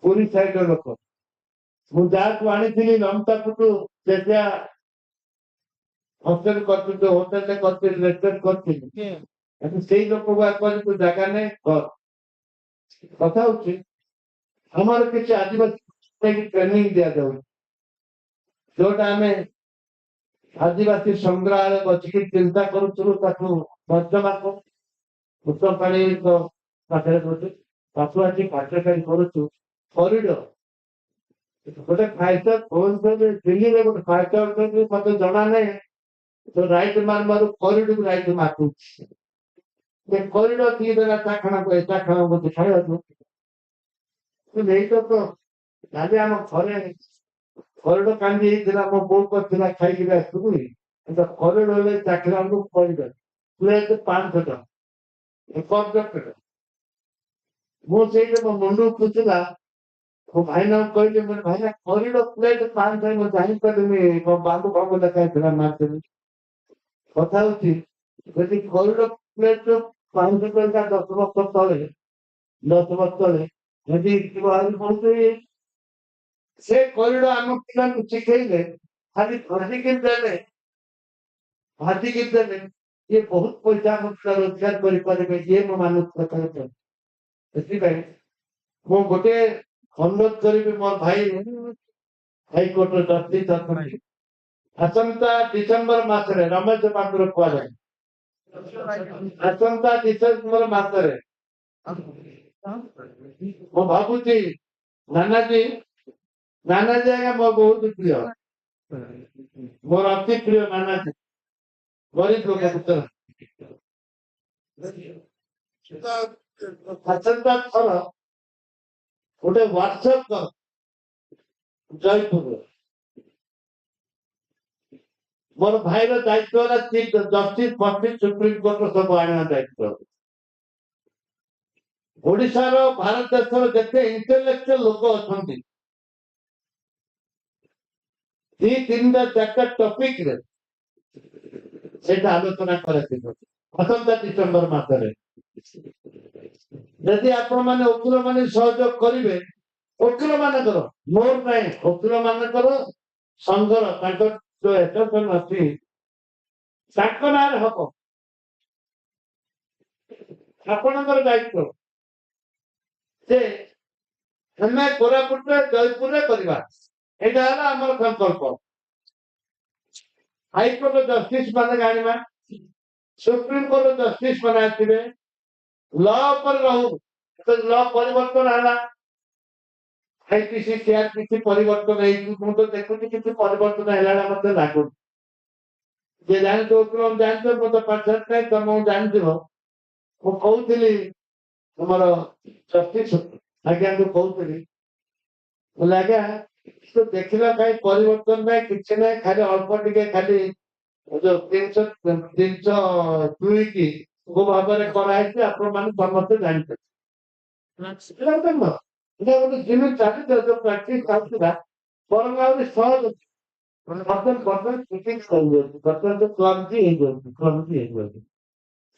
पूरी साइड लोक ମୁଁ ଯାହାକୁ ଆଣିଥିଲି ଲମତାପୁଟୁ ଦେଖିଆ ହଷ୍ଟେଲ କରିଥିଲି ହୋଟେଲରେ କରିଥିଲି ରେଷ୍ଟୁରାଣ୍ଟ କରିଥିଲି କିନ୍ତୁ ସେଇ ଲୋକକୁ ଆକଲି ତୁ ଜାଗା ନେଇ କର କଥା ହଉଛି ଆମର କିଛି ଆଦିବାସୀ ଟ୍ରେନିଂ ଦିଆଯାଉଛି ଯୋଉଟା ଆମେ ଆଦିବାସୀ ସଂଗ୍ରହାଳୟ ବସିକି ଚିନ୍ତା କରୁଥିଲୁ ତାକୁ ମଧ୍ୟମାକୁ ଉତ୍ତମ ପାଣି ପାଖରେ କରୁଛୁ ତାକୁ ଆଜି କାର୍ଯ୍ୟକାରୀ କରୁଛୁ କରିଡର ଗୋଟେ ଫାଇଟର ଫୋନ କରି ଦିଲ୍ଲୀରେ ଗୋଟେ ଫାଇଟର ମତେ ଜଣା ନାହିଁ ତ ରାଇଟ ମାରୁ କରିଡର ରାଇଟ ମାରୁଛି ये कॉरिडोर की तरह चाखना को ऐसा खाना को दिखाया तो नहीं तो आगे हम घरे कॉरिडोर कांदी थिला मो बो को थिला खाई के आसुनी तो कॉरिडोर ले चाखना को कॉरिडोर प्लेट 5 टका एक ऑब्जेक्ट वो से मो मुंडू पुछला वो भाई ना कहले मन भाई ना कॉरिडोर प्लेट 5 टाइम में जाहि पर में बाबू बाबू लगा थिला मारते কথা হচ্ছে যদি করিডোর প্লেট 5 टका 10 বছর তলে 10 বছর তলে যদি কিভাবে বলতে से कॉरिडोर आम पिला शिखेले खाली भाजी के देले ये बहुत पैसा रोजगार कर पारे ये मो मानुष कथा मो गोटे अनुरोध करी मोर भाई हाईकोर्ट जस्टिस अछंती आसंता डिसेम्बर मासरे रमेश पात्र कुआ जाए आसंता डिसेम्बर मासरे मो भाबुची नानाजी नानाजी आज्ञा मो बहुत प्रिय मोर अति प्रिय नानाजी गरीब लोक पुत्र आसंता थर गोटे व्हाट्सएप कर जयपुर मोर भाई दायित्व चीफ जस्टिस फस्टिस सुप्रीम कोर्ट सब आना दायित्व ओडिशा रो भारत देश जिते इंटेलेक्चुअल लोक अच्छा दी 3-4 टॉपिक रे सेटा आलोचना करे आसंता डिसेम्बर मासरे यदि आपण माने वकील माने सहयोग करिवे वकील मानकर मोर नहीं वकील मानकर संघर तांकर जो एसोसिएशन अछि तांकर नार हको आपणकर दायित्व से हमें कोरापुट जयपुर रे करबा एटा हला हमर संकल्प हाईकोर्ट जस्टिस माने गाणीमा सुप्रीम कोर्ट जस्टिस माने आथिबे लॉ पर रहू तो लॉ परिवर्तन हला आईपीसी सीआरपीसी परिवर्तन है मु तो देखुची किसी परिवर्तन हैला मते लागु जे जान तो क्रम जान तो मते परसेंट नहीं तम जान दिबो मु कहउतली हमर जस्टिस आज्ञा को कहउतली बोला आज्ञा तो देखिला काई परिवर्तन नहीं किछ नहीं खाली अल्प टिके खाली जो 302 की वो भाबरे कराई कि आपण माने समस्त जानते सेटा तो न এটা ଗୋଟେ ଜିନିଷ ଚାଲିଛି ଯୋଉ ପ୍ରାକ୍ଟିସ ଚାଲିଥିଲା ବରଂ ଆହୁରି ସହଜ ବର୍ତ୍ତମାନ ଫିଟିଂ କରିଯାଉଛି ବର୍ତ୍ତମାନ ଯୋଉ କ୍ଲମ୍ଜି ହେଇଯାଉଛି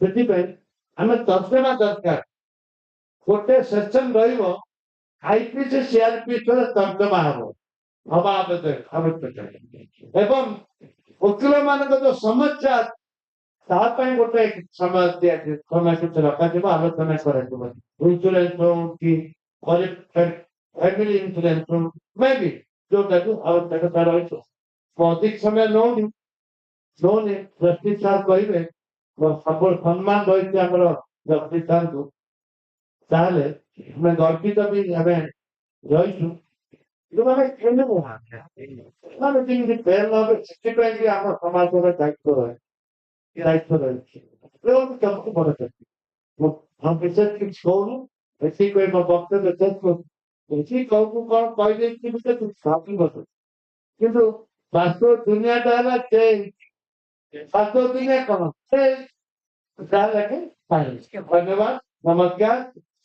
ସେଥିପାଇଁ ଆମେ ତର୍ଜମା ଦରକାର ଗୋଟେ ସେକ୍ସନ ରହିବ ଆଇପିସି ସିଆରପିସି ର ତର୍ଜମା ହବା ଆବଶ୍ୟକ ଏବଂ ଓକିଲ ମାନଙ୍କ ଯୋଉ ସମସ୍ୟା ତା ପାଇଁ ଗୋଟେ ସମୟ ଦିଆଯିବ ସମୟ ରଖାଯିବ ଆଲୋଚନା କରାଯିବ ଇନ୍ସୁରାନ୍ସ ହଉ କି फैमिली इंश्योरेंस में भी जो आवश्यकता रही अधिक समय नौनी नौने जस्टिस साहब कहे सब सम्मान रही आम जस्टिस साहब को ताहले हमें गर्वित भी आम रहीचु जो मैंने फेल ना आम समाज दायित्व रही सबको बड़ हम विशेष कुछ छोड़ू ऐसी कोई वक्तव्य विशेष ऐसी कहू कौन कहले कि कुछ साथी बस କିନ୍ତୁ ବାସ୍ତବ ଦୁନିଆଟା ହେଲା ଚେଞ୍ଜ ବାସ୍ତବ ଦୁନିଆ କଣ ଚେଞ୍ଜ ଯାହା ଲେଖେ ଧନ୍ୟବାଦ ନମସ୍କାର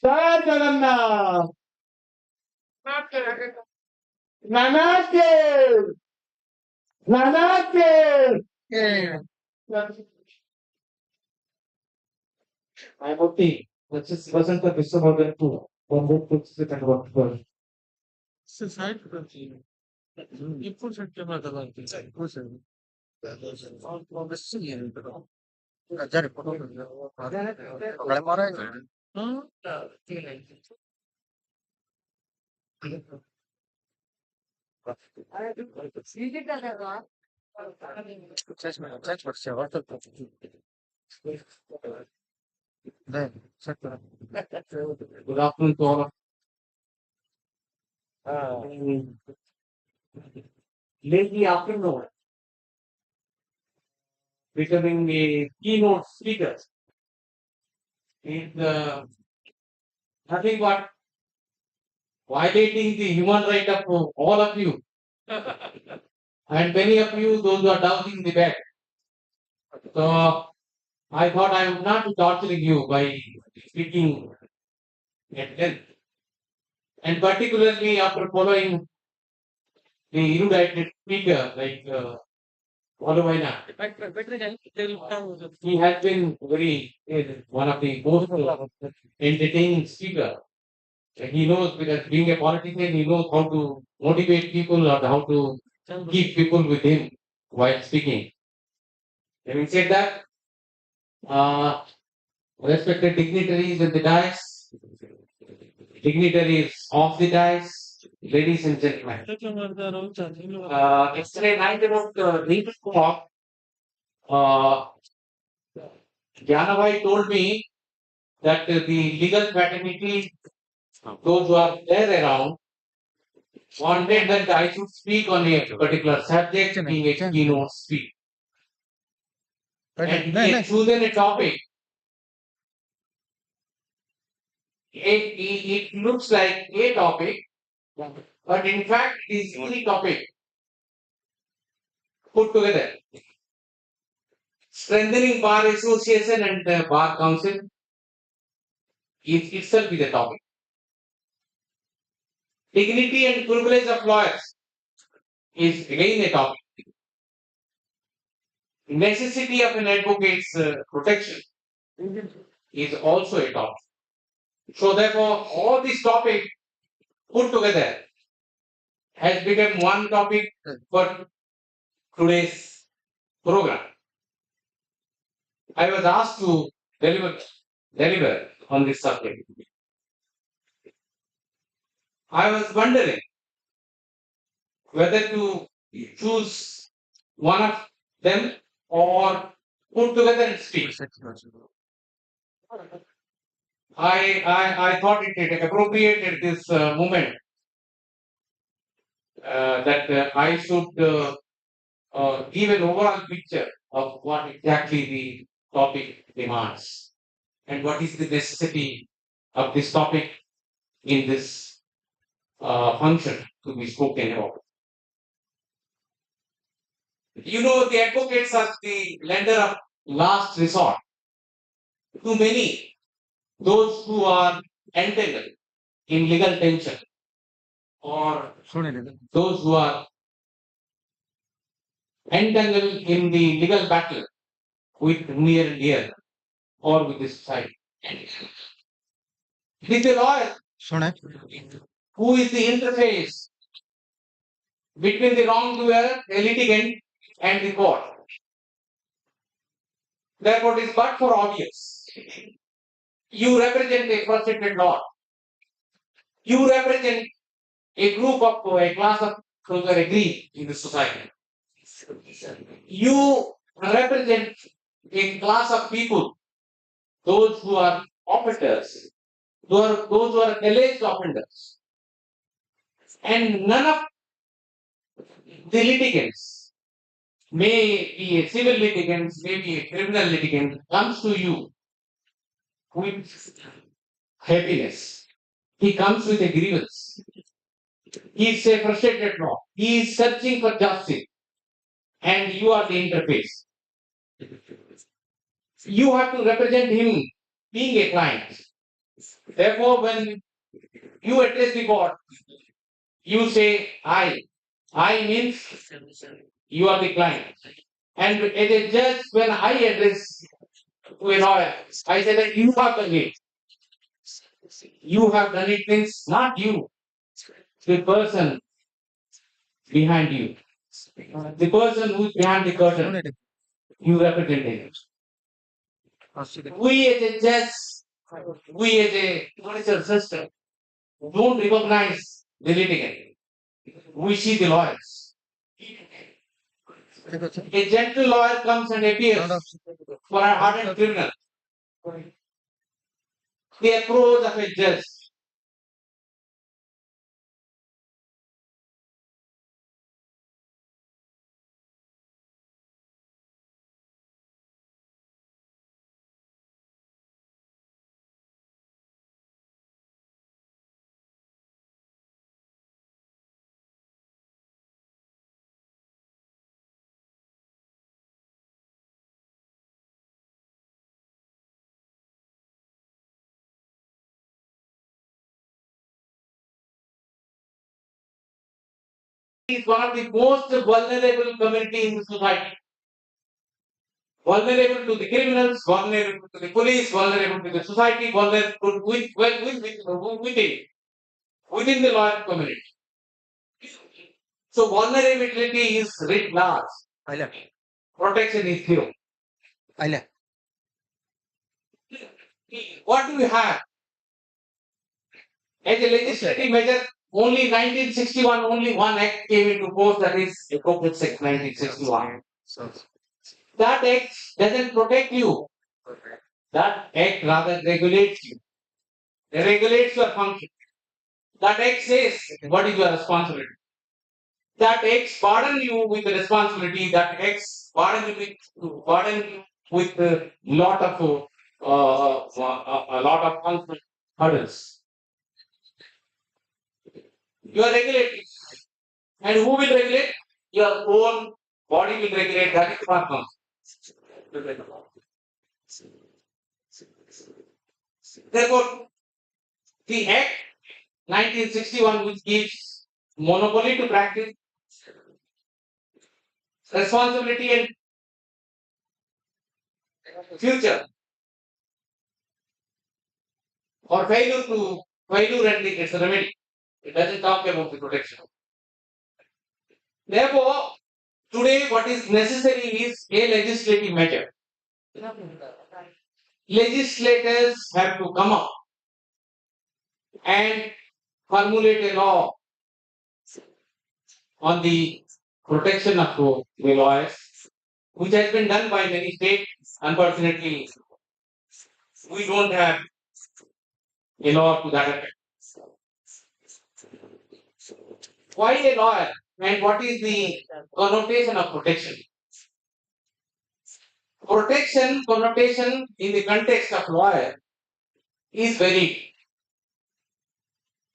ଜୟ ଜଗନ୍ନାଥ ନମସ୍ତେ ନମସ୍ତେ ଆଇମତି ବସନ୍ତ ବିଶ୍ୱଭଦ୍ରକୁ ବନ୍ଧୁ ସେ ତାଙ୍କ ବକ୍ତବ୍ୟ ఇప్పుడు చెట్టు మీద కూర్చొని Good afternoon to all of lately afternoon, becoming a keynote speaker is nothing but violating the human right of all of you and many of you, those who are doubting the bed. So I thought I would not be torturing you by speaking at length, and particularly after following the erudite speaker like Oluwaina. He has been very one of the most entertaining speaker. He knows because being a politician, he knows how to motivate people or how to keep people with him while speaking. Having said that, respected dignitaries in the dais, dignitaries of the dais, ladies and gentlemen. Yesterday night about 8 o'clock, Janavai told me that the legal fraternity, those who are there around, wanted that I should speak on a particular subject, being a keynote speech. And he had chosen a topic. It looks like a topic, but in fact it is three topics put together. Strengthening bar association and bar council is itself is a topic. Dignity and privilege of lawyers is again a topic. Necessity of an advocate's protection is also a topic. So therefore, all these topics put together has become one topic for today's program. I was asked to deliver on this subject. I was wondering whether to choose one of them or put together and speak. I thought it appropriate at this moment that I should give an overall picture of what exactly the topic demands and what is the necessity of this topic in this function to be spoken about. You know, the advocates are the lender of last resort to many, those who are entangled in legal tension or those who are entangled in the legal battle with near and dear or with the society. It is the lawyer who is the interface between the wrongdoer, the litigant, and the court. Therefore, it is but for obvious. You represent a frustrated law. You represent a group of a class of those who are aggrieved in the society. You represent a class of people, those who are offenders, those who are alleged offenders. And none of the litigants, may be a civil litigant, may be a criminal litigant, comes to you with happiness. He comes with a grievance. He is a frustrated now. He is searching for justice, and you are the interface. You have to represent him being a client. Therefore, when you address the court, you say I. I means you are the client. And as a judge, when I address to a lawyer, I say that you have done it. You have done it means not you, the person behind you. The person who is behind the curtain, you represent him. We as a judge, we as a judicial system, don't recognize the litigant. We see the lawyers. A gentle lawyer comes and appears for a hardened criminal. The approach of a judge is one of the most vulnerable community in the society. Vulnerable to the criminals, vulnerable to the police, vulnerable to the society, vulnerable within the lawyer community. So vulnerability is writ large. Protection is zero. What do we have? As a legislative measure, only 1961, only one act came into force, that is Appropriate Act 1961. That act doesn't protect you. That act rather regulates you. It regulates your function. That act says what is your responsibility. That act pardon you with the responsibility. That act pardon you with a lot of hurdles. You are regulating. And who will regulate? Your own body will regulate. That is what comes. Therefore, the Act 1961, which gives monopoly to practice, responsibility and future, or failure and its remedy. It doesn't talk about the protection. Therefore, today what is necessary is a legislative measure. Legislators have to come up and formulate a law on the protection of the lawyers, which has been done by many states. Unfortunately, we don't have a law to that effect. Why a lawyer and what is the connotation of protection? Protection connotation in the context of lawyer is varied.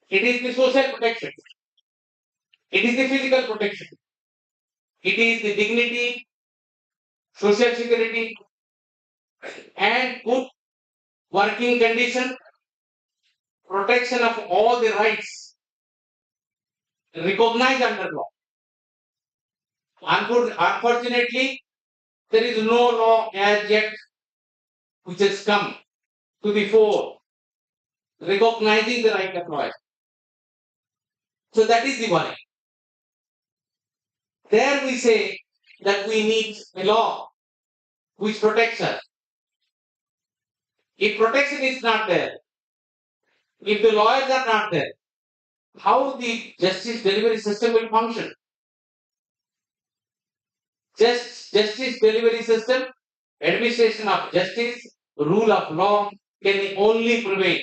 It is the social protection. It is the physical protection. It is the dignity, social security, and good working condition, protection of all the rights recognized under law. Unfortunately, there is no law as yet which has come to the fore recognizing the right of lawyers. So that is the worry. There we say that we need a law which protects us. If protection is not there, if the lawyers are not there, how the justice delivery system will function? Justice delivery system, administration of justice, rule of law can only prevail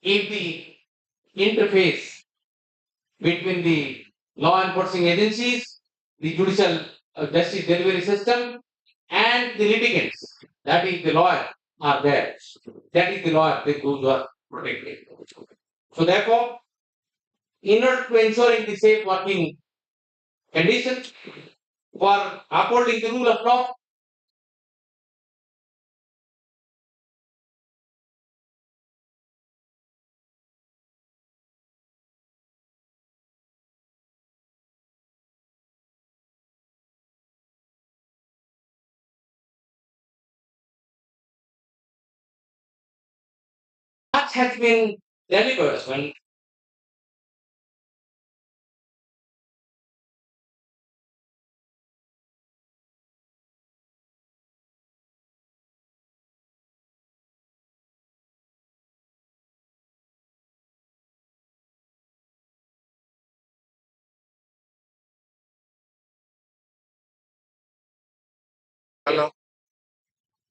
if the interface between the law enforcing agencies, the judicial justice delivery system, and the litigants, that is the lawyer, are there. That is the law that those who are protected. So therefore, in order to ensuring the safe working conditions for upholding the rule of law, much has been delivered when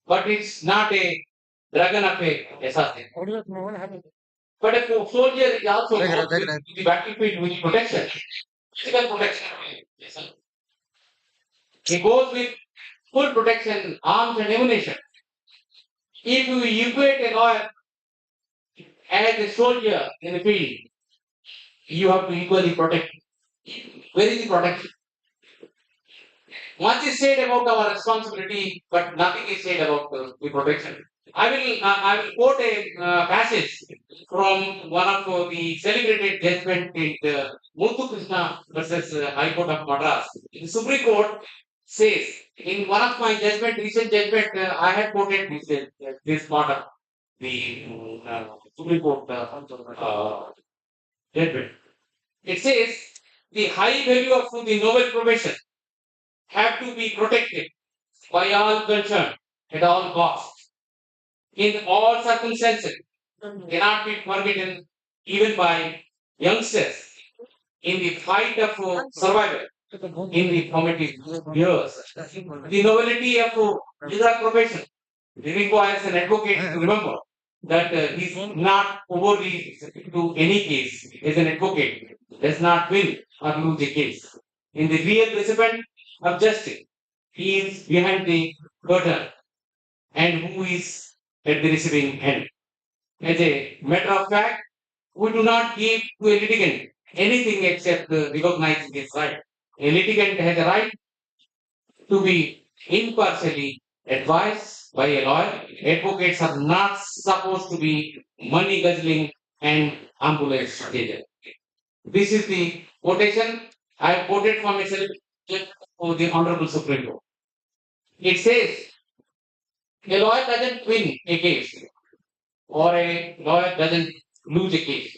but it's not a dragon affair assassin. But a soldier is also goes with the battlefield with protection, physical protection. He goes with full protection, arms and ammunition. If you equate a lawyer as a soldier in the field, you have to equally protect. Where is the protection? Much is said about our responsibility, but nothing is said about the protection. I will quote a passage from one of the celebrated judgment in the Muthu Krishna versus High Court of Madras. The Supreme Court says in one of my recent judgment, I had quoted this part of the Supreme Court judgment. It says the high value of the noble profession have to be protected by all concerned at all costs in all circumstances, cannot be forbidden even by youngsters in the fight of survival in the formative years. The nobility of legal profession requires an advocate to remember that he is not overly to any case as an advocate does not win or lose a case. In the real recipient of justice, he is behind the curtain and who is at the receiving end. As a matter of fact, we do not give to a litigant anything except recognizing his right. A litigant has a right to be impartially advised by a lawyer. Advocates are not supposed to be money guzzling and ambulance chaser. This is the quotation I have quoted from a celebrated for the Honorable Supreme Court. It says a lawyer doesn't win a case or a lawyer doesn't lose a case.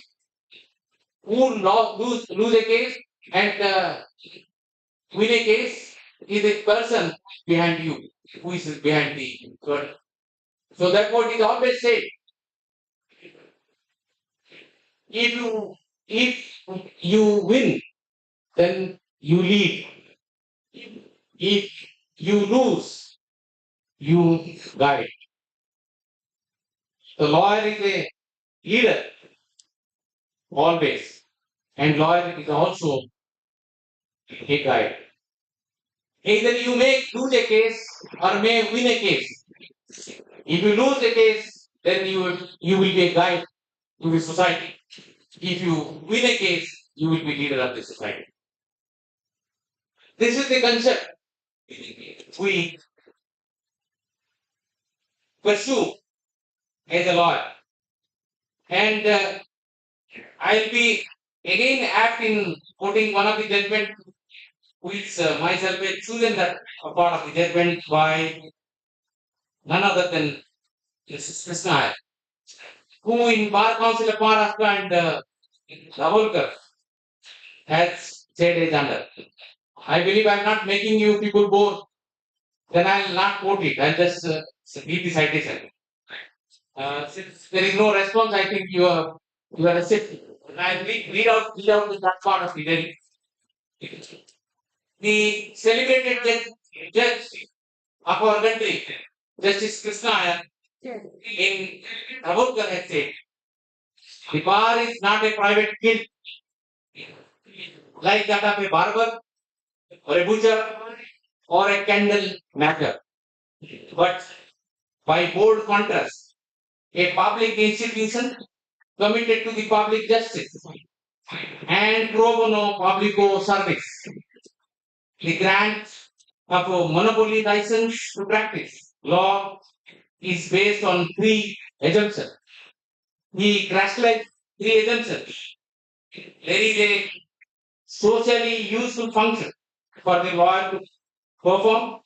Who lose a case and win a case is a person behind you who is behind the curtain. So therefore it is always said if you win, then you lead. If you lose, you guide. The lawyer is a leader always, and lawyer is also a guide. Either you may lose a case or may win a case. If you lose a case, then you will be a guide to the society. If you win a case, you will be leader of the society. This is the concept we pursue as a lawyer. And I'll be again apt in quoting one of the judgment which myself had chosen that a part of the judgment by none other than Justice Krishna, who in Bar Council of Maharashtra and Davolkar has said is under. I believe I'm not making you people bored, then I'll not quote it. I'll just read the citation. Since there is no response, I think you are accepting. I'll read out that part of the judgment. The celebrated judge of our country, Justice Krishna, in Davolkar has said, the bar is not a private guild like that of a barber or a butcher or a candle maker, but By bold contrast, a public institution committed to the public justice and pro bono publico service. The grant of a monopoly license to practice law is based on three assumptions. He crystallized three assumptions. There is a socially useful function for the lawyer to perform.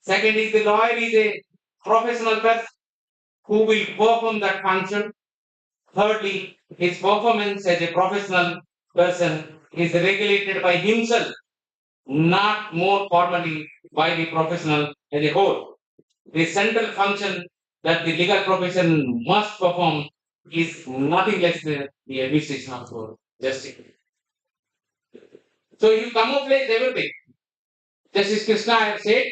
Second is the lawyer is a professional person who will perform that function. Thirdly, his performance as a professional person is regulated by himself, not more formally by the professional as a whole. The central function that the legal profession must perform is nothing less than the administration of justice. So you camouflage everything. Justice Krishna has said,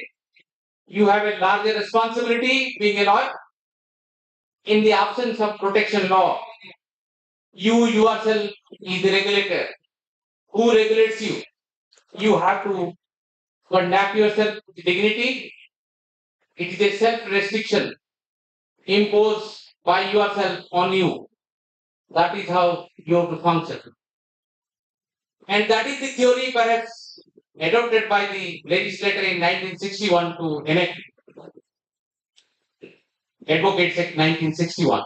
you have a larger responsibility being a lawyer. In the absence of protection law, you yourself is the regulator. Who regulates you? You have to conduct yourself with dignity. It is a self-restriction imposed by yourself on you. That is how you have to function. And that is the theory perhaps adopted by the legislator in 1961 to enact Advocates Act 1961.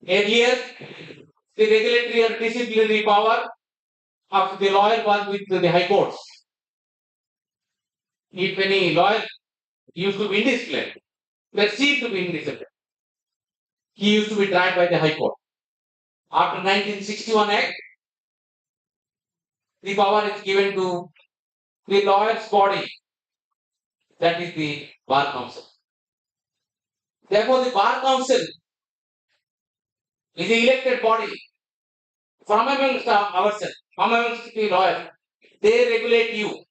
Earlier, the regulatory or disciplinary power of the lawyer was with the high courts. If any lawyer used to be indisciplined, perceived to be indisciplined, he used to be tried by the high court. After 1961 Act, the power is given to the lawyer's body, that is the Bar Council. Therefore, the Bar Council is the elected body from amongst ourselves, from amongst the lawyers. They regulate you.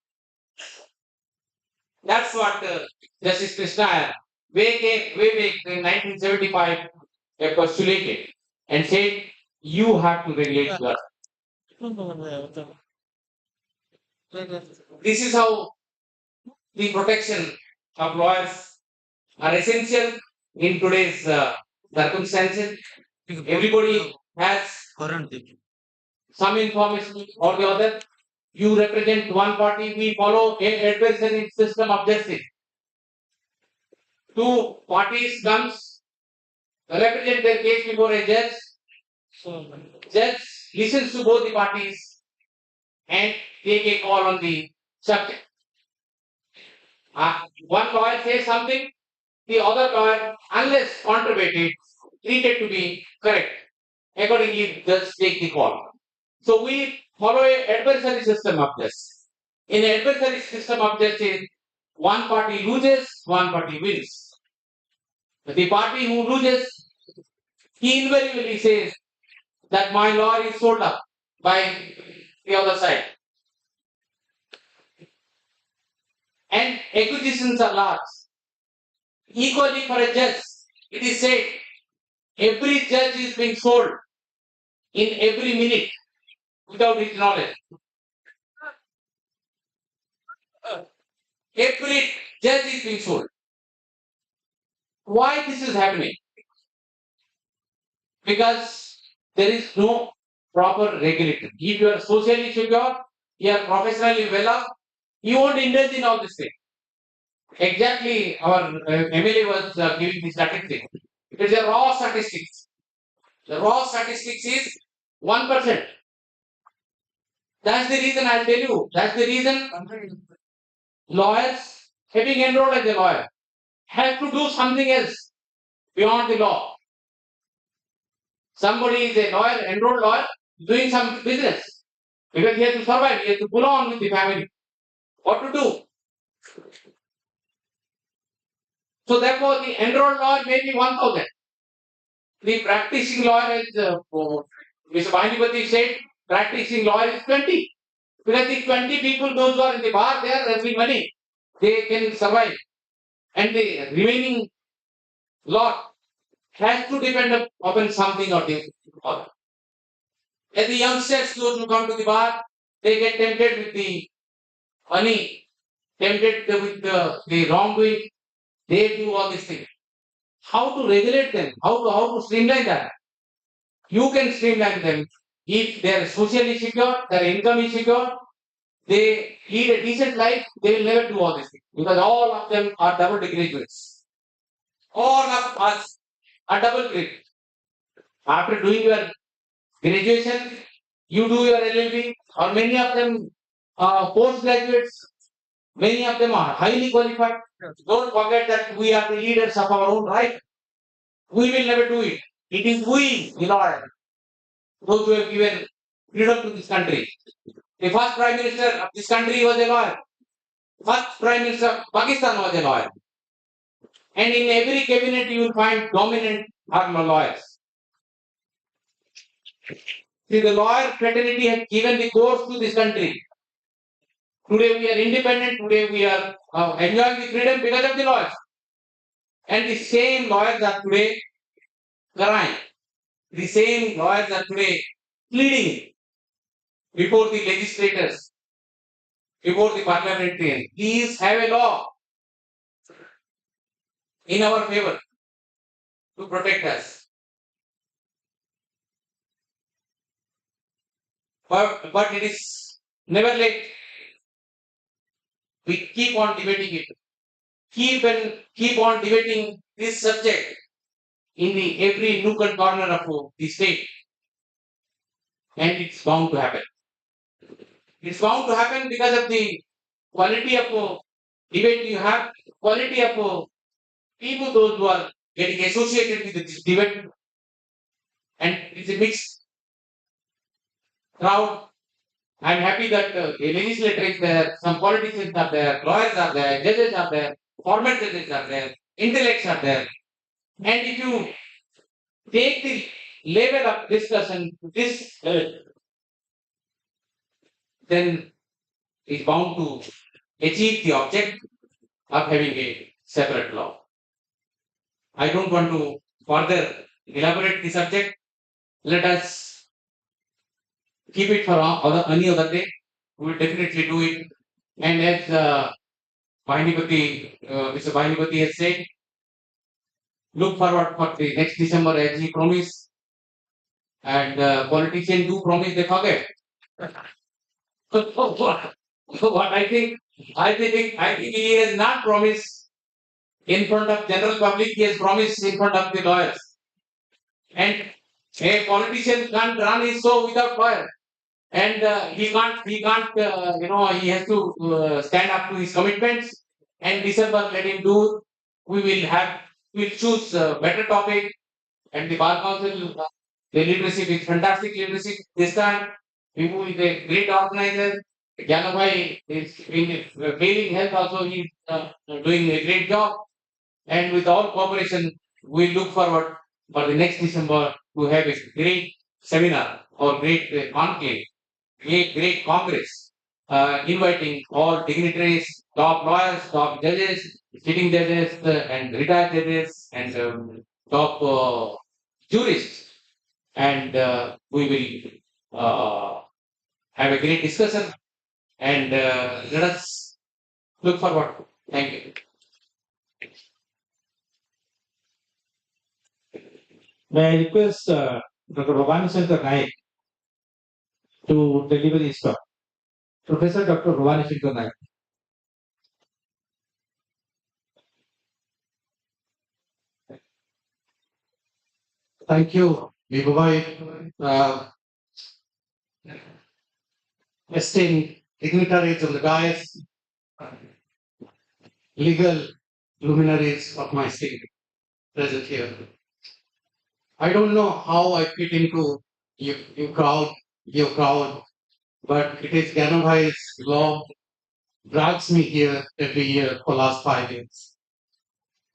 That's what Justice Krishna way back in 1975 postulated and said, you have to regulate yourself. This is how the protection of lawyers are essential in today's circumstances. Everybody has some information or the other. You represent one party, we follow an adversary system of justice. Two parties comes, represent their case before a judge. Judge listens to both the parties and take a call on the subject. One lawyer says something, the other lawyer, unless controverted, treated to be correct. Accordingly, judge take the call. So we follow an adversary system of justice. In an adversary system of justice, one party loses, one party wins. The party who loses, he invariably says that my law is sold up by the other side. And acquisitions are large. Equally for a judge, it is said every judge is being sold in every minute without his knowledge. Every judge is being sold. Why this is happening? Because there is no proper regulator. If you are socially secure, you are professionally well off, you won't indulge in all this thing. Exactly, our MLA was giving the statistics. It is a raw statistics. The raw statistics is 1%. That's the reason I'll tell you. That's the reason lawyers, having enrolled as a lawyer, have to do something else beyond the law. Somebody is a lawyer, enrolled lawyer, doing some business because he has to survive, he has to pull on with the family. What to do? So therefore, the enrolled lawyer may be 1,000. The practicing lawyer is, Mr. Bhandipati said, practicing lawyer is 20. Because the 20 people, those who are in the bar, they are earning money. They can survive. And the remaining lot has to depend upon something or the other. As the youngsters, those who come to the bar, they get tempted with the money, tempted with the wrongdoing. They do all these things. how to regulate them, how to streamline that. You can streamline them if they are socially secure, their income is secure, they lead a decent life, they will never do all these things because all of them are double degree graduates. All of us are double degree. After doing your graduation, you do your LLB, or many of them are postgraduates, many of them are highly qualified. Don't forget that we are the leaders of our own right. We will never do it. It is we, the Lord, those who have given freedom to this country. The first Prime Minister of this country was a lawyer. First Prime Minister of Pakistan was a lawyer. And in every cabinet you will find dominant are lawyers. See, the lawyer fraternity has given the course to this country. Today we are independent, today we are enjoying the freedom because of the lawyers. And the same lawyers are today crying. The same lawyers are today pleading before the legislators, before the parliamentarians. Please have a law in our favor to protect us. But it is never late. We keep on debating it. Keep on debating this subject in the every nook and corner of the state. And it's bound to happen. It's bound to happen because of the quality of debate you have, quality of people, those who are getting associated with this debate, and it's a mixed crowd. I'm happy that a legislator is there, some politicians are there, lawyers are there, judges are there, former judges are there, intellects are there. And if you take the level of discussion to this, then it's bound to achieve the object of having a separate law. I don't want to further elaborate the subject. Let us keep it for any other day. We will definitely do it. And as Mr. Bahinipati has said, look forward for the next December as he promised. And politicians do promise, they forget. So what I think he has not promised in front of general public. He has promised in front of the lawyers. And a politician can't run his show without lawyer. And he has to stand up to his commitments. And December, let him do. We'll choose a better topic. And the Bar Council, the leadership is fantastic leadership this time. Vipu is a great organizer. Janabai is in failing health also. He's doing a great job. And with all cooperation, we look forward for the next December to have a great seminar or great conclave, great congress, inviting all dignitaries, top lawyers, top judges, sitting judges, and retired judges, and top jurists. And we will have a great discussion. And let us look forward. Thank you. May I request Dr. Bhavani Shankar Naik to deliver his talk. Professor Dr. Bhavani Shankar Naik. Thank you, Vibhubai. Esteemed dignitaries of the dais, legal luminaries of my state present here. I don't know how I fit into your crowd, but it is Ganabhai's law drags me here every year for last 5 years.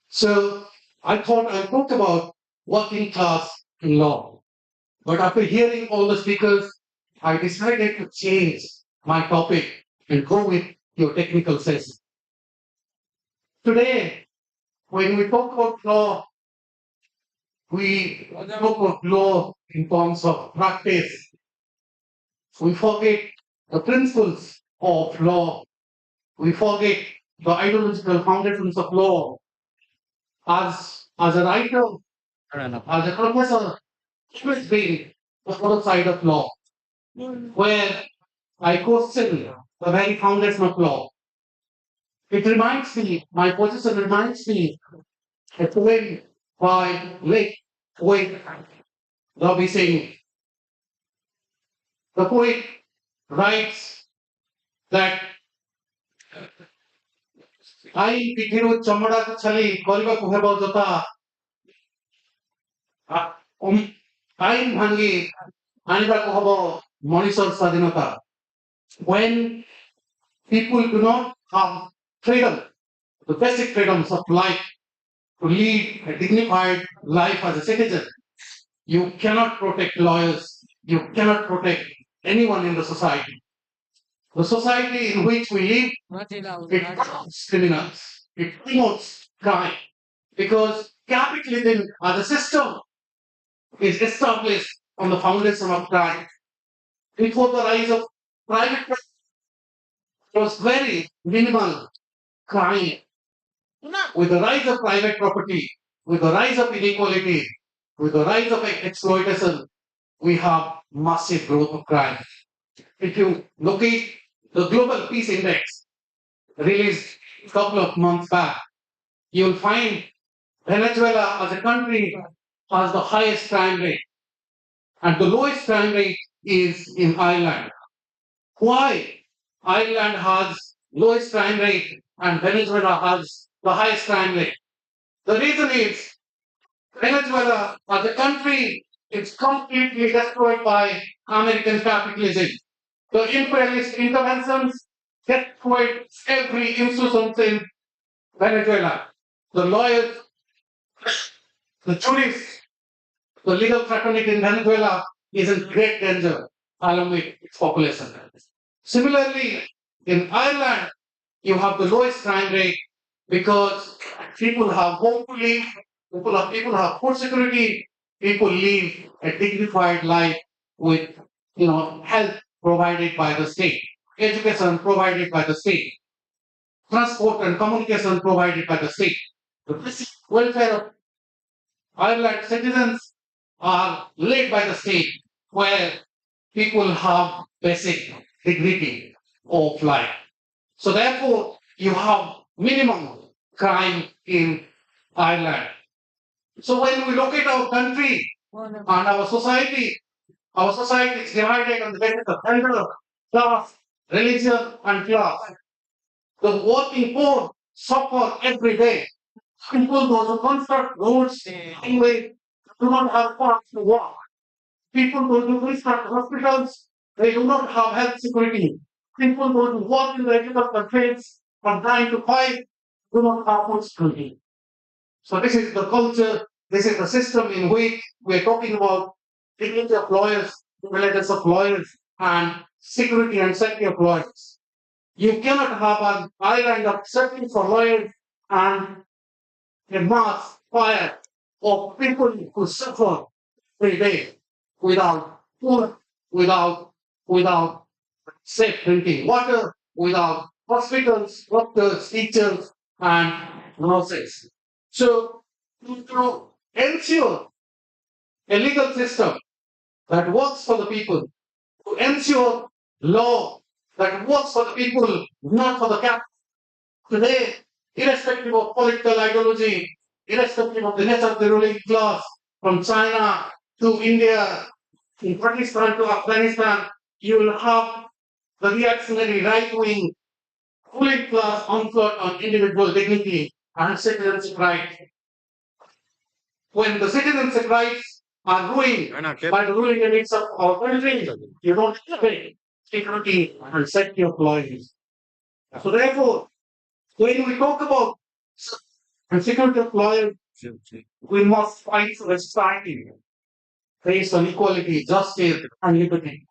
So I thought I'll talk about working class in law. But after hearing all the speakers, I decided to change my topic and go with your technical session. Today, when we talk about law, we talk about law in terms of practice. We forget the principles of law. We forget the ideological foundations of law as as a writer, as a professor, always been the other side of law, where I question the very foundation of law. It reminds me, my position reminds me a poem by late poet Ravi Singh. The poet writes that I ପିଠିରୁ ଚମଡ଼ା ଛାଲି କରିବାକୁ ହେବ ଯଥା ଆଇନ ଭାଙ୍ଗି ଆଣିବାକୁ ହେବ ମଣିଷର ସ୍ୱାଧୀନତା. When people do not have freedom, the basic freedoms of life, to lead a dignified life as a citizen, you cannot protect lawyers, you cannot protect anyone in the society. The society in which we live, it promotes criminals, it promotes crime, because capitalism as a system is established on the foundation of crime. Before the rise of private property, there was very minimal crime. With the rise of private property, with the rise of inequality, with the rise of exploitation, we have massive growth of crime. If you look at the Global Peace Index released a couple of months back, you'll find Venezuela as a country has the highest crime rate, and the lowest crime rate is in Ireland. Why Ireland has lowest crime rate and Venezuela has the highest crime rate? The reason is Venezuela as a country is completely destroyed by American capitalism. The imperialist interventions destroyed every institution in Venezuela. The lawyers, the jurists, the legal fraternity in Venezuela is in great danger along with its population. Similarly, in Ireland, you have the lowest crime rate because people have home to live, people have food security, people live a dignified life with health provided by the state, education provided by the state, transport and communication provided by the state. The basic welfare of Ireland citizens are led by the state, where people have basic dignity of life. So therefore, you have minimum crime in Ireland. So when we look at our country and our society is divided on the basis of gender, class, religion, and class. The working poor suffer every day. People those who construct roads, highways, do not have funds to walk. People those who construct hospitals, they do not have health security. People those who work in the agricultural trades from 9 to 5 do not have food security. So this is the culture, this is the system in which we are talking about dignity of lawyers, privileges of lawyers, and security and safety of lawyers. You cannot have an island of safety for lawyers and a mass fire of people who suffer every day without food, without safe drinking water, without hospitals, doctors, teachers, and nurses. So to ensure a legal system that works for the people, to ensure law that works for the people, not for the capital. Today, irrespective of political ideology, irrespective of the nature of the ruling class, from China to India, from Pakistan to Afghanistan, you will have the reactionary right wing ruling class onslaught on individual dignity and citizenship rights. When the citizenship rights are ruined by the ruling elites of our country, you don't expect security and safety of lawyers. So therefore, when we talk about security of lawyers, we must fight for a society based on equality, justice, and liberty.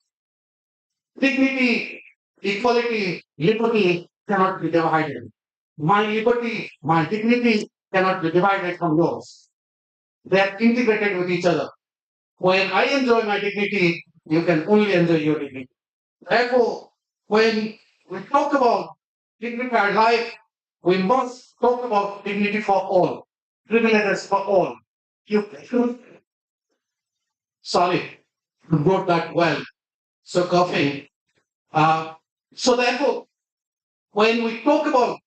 Dignity, equality, liberty cannot be divided. My liberty, my dignity cannot be divided from yours. They are integrated with each other. When I enjoy my dignity, you can only enjoy your dignity. Therefore, when we talk about dignified life, we must talk about dignity for all. privileges for all. You sorry, you wrote that well. So coughing. Uh, so therefore, when we talk about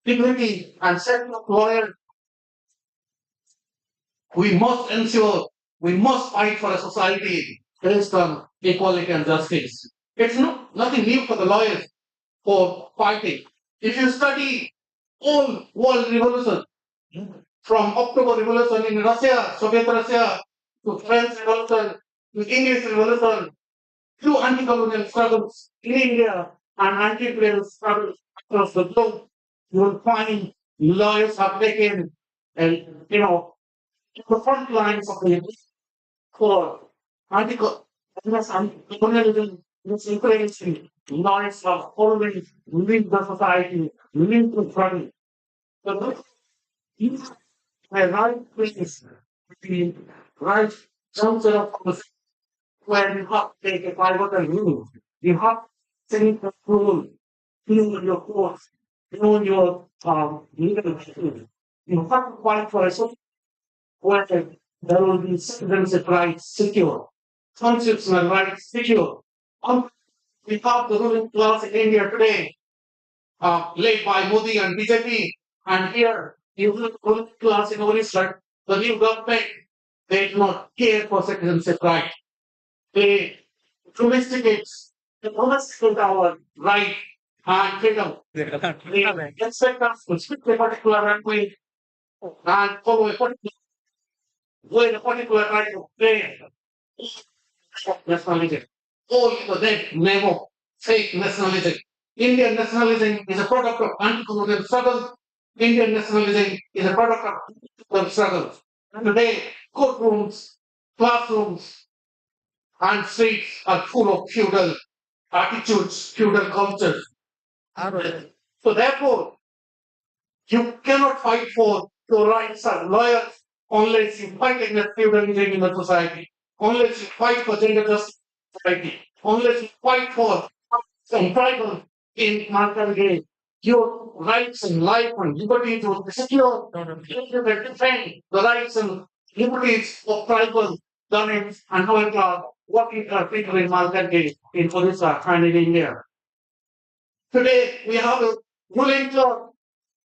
dignity and self-employed, we must ensure, we must fight for a society based on equality and justice. It's nothing new for the lawyers for fighting. If you study all world revolution, from October Revolution in Russia, Soviet Russia, to French Revolution, to English Revolution, to anti-colonial struggles in India and anti-colonial struggles across the globe, you will find lawyers have taken, and to the front lines of the for anti-colonialism, misinformation, lawyers have always lead the society, lead the struggle. So these are right place between right juncture of policy where you have to take a pivotal role. You have to take control, know your course, know your legal issues. You have to fight for a social where there will be citizenship rights secure, constitutional rights secure. Um, we have the ruling class in India today, led by Modi and BJP, and here you have the ruling class in ODISHA, the new government, they do not care for citizenship rights. They domesticate, they domesticate our right and freedom. They expect us to speak a particular language and follow a particular way, a particular right of play. Nationalism. All in the name of fake nationalism. Indian nationalism is a product of anti-colonial struggle. Indian nationalism is a product of anti-colonial struggle. And today, courtrooms, classrooms, and streets are full of feudal attitudes, feudal cultures. So therefore, you cannot fight for your rights as lawyers unless you fight against feudalism in the society, unless you fight for gender justice in society, unless you fight for some tribal in mankind. Your rights in life and liberty to secure, you can defend the rights and liberties of tribal governments and however working people in Malkandi, in Odisha and in India. Today we have a ruling class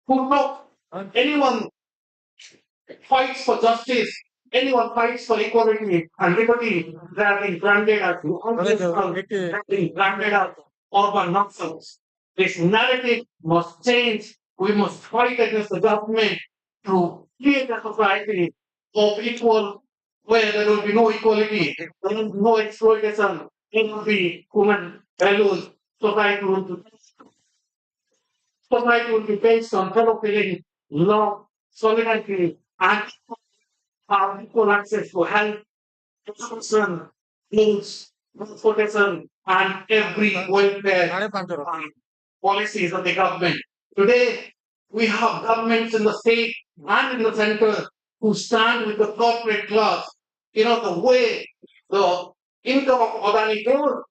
who know anyone fights for justice, anyone fights for equality and liberty, they are being branded as branded as urban nonsense. This narrative must change. We must fight against the government to create a society of equal, where there will be no equality, there will be no exploitation, there will be human values. Society will be based on fellow feeling, love, solidarity, and have equal access to health, education, means, transportation, and every welfare policies of the government. Today, we have governments in the state and in the center who stand with the corporate class. The way the income of Adani goes,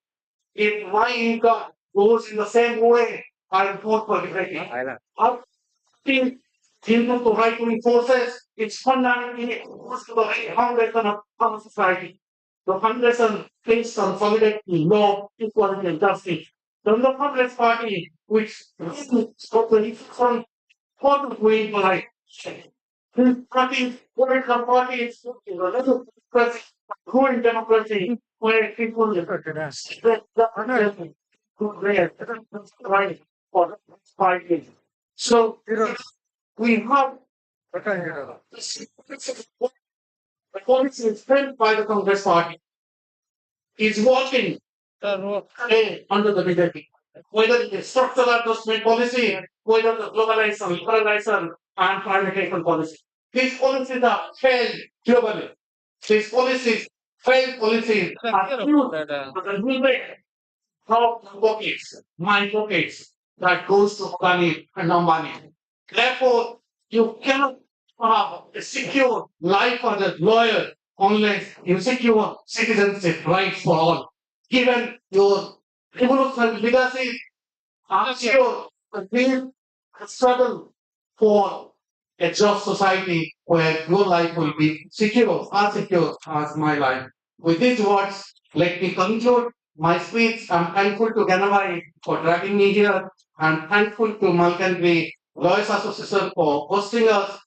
if my income goes in the same way, I vote for the think the right wing forces, it's fundamentally opposed to the foundation of our society. The foundation based on solidarity, law, equality, and justice. The Congress Party, which totally from part way by this party, political party is a little democracy, growing democracy, where people spread the right for the party. So we have the policy is framed by the Congress Party is working today under the BJP. Whether it is structural adjustment policy, whether the globalization, liberalization, and privatization policy. These policies are failed globally. These policies, failed policies, are used as a movement from pockets, my pockets, that goes to Adani and Ambani. Therefore, you cannot have a secure life as a lawyer unless you secure citizenship rights for all. Given your revolutionary legacy, I'm sure the field struggle for a just society where your life will be secure, as secure as my life. With these words, let me conclude my speech. I'm thankful to Ganamai for dragging me here. I'm thankful to Malkanvi Lawyers Association for hosting us,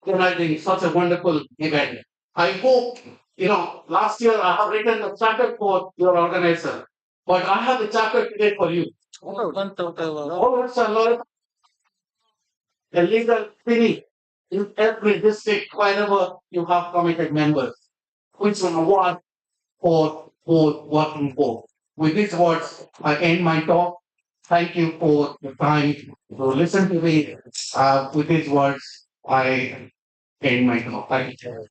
organizing such a wonderful event. I hope, last year I have written a chapter for your organizer, but I have a chapter today for you. All words are lawyers, a legal fee in every district wherever you have committed members, which will award for working for. With these words, I end my talk. Thank you for the time to listen to me. With these words, I end my talk. Thank you.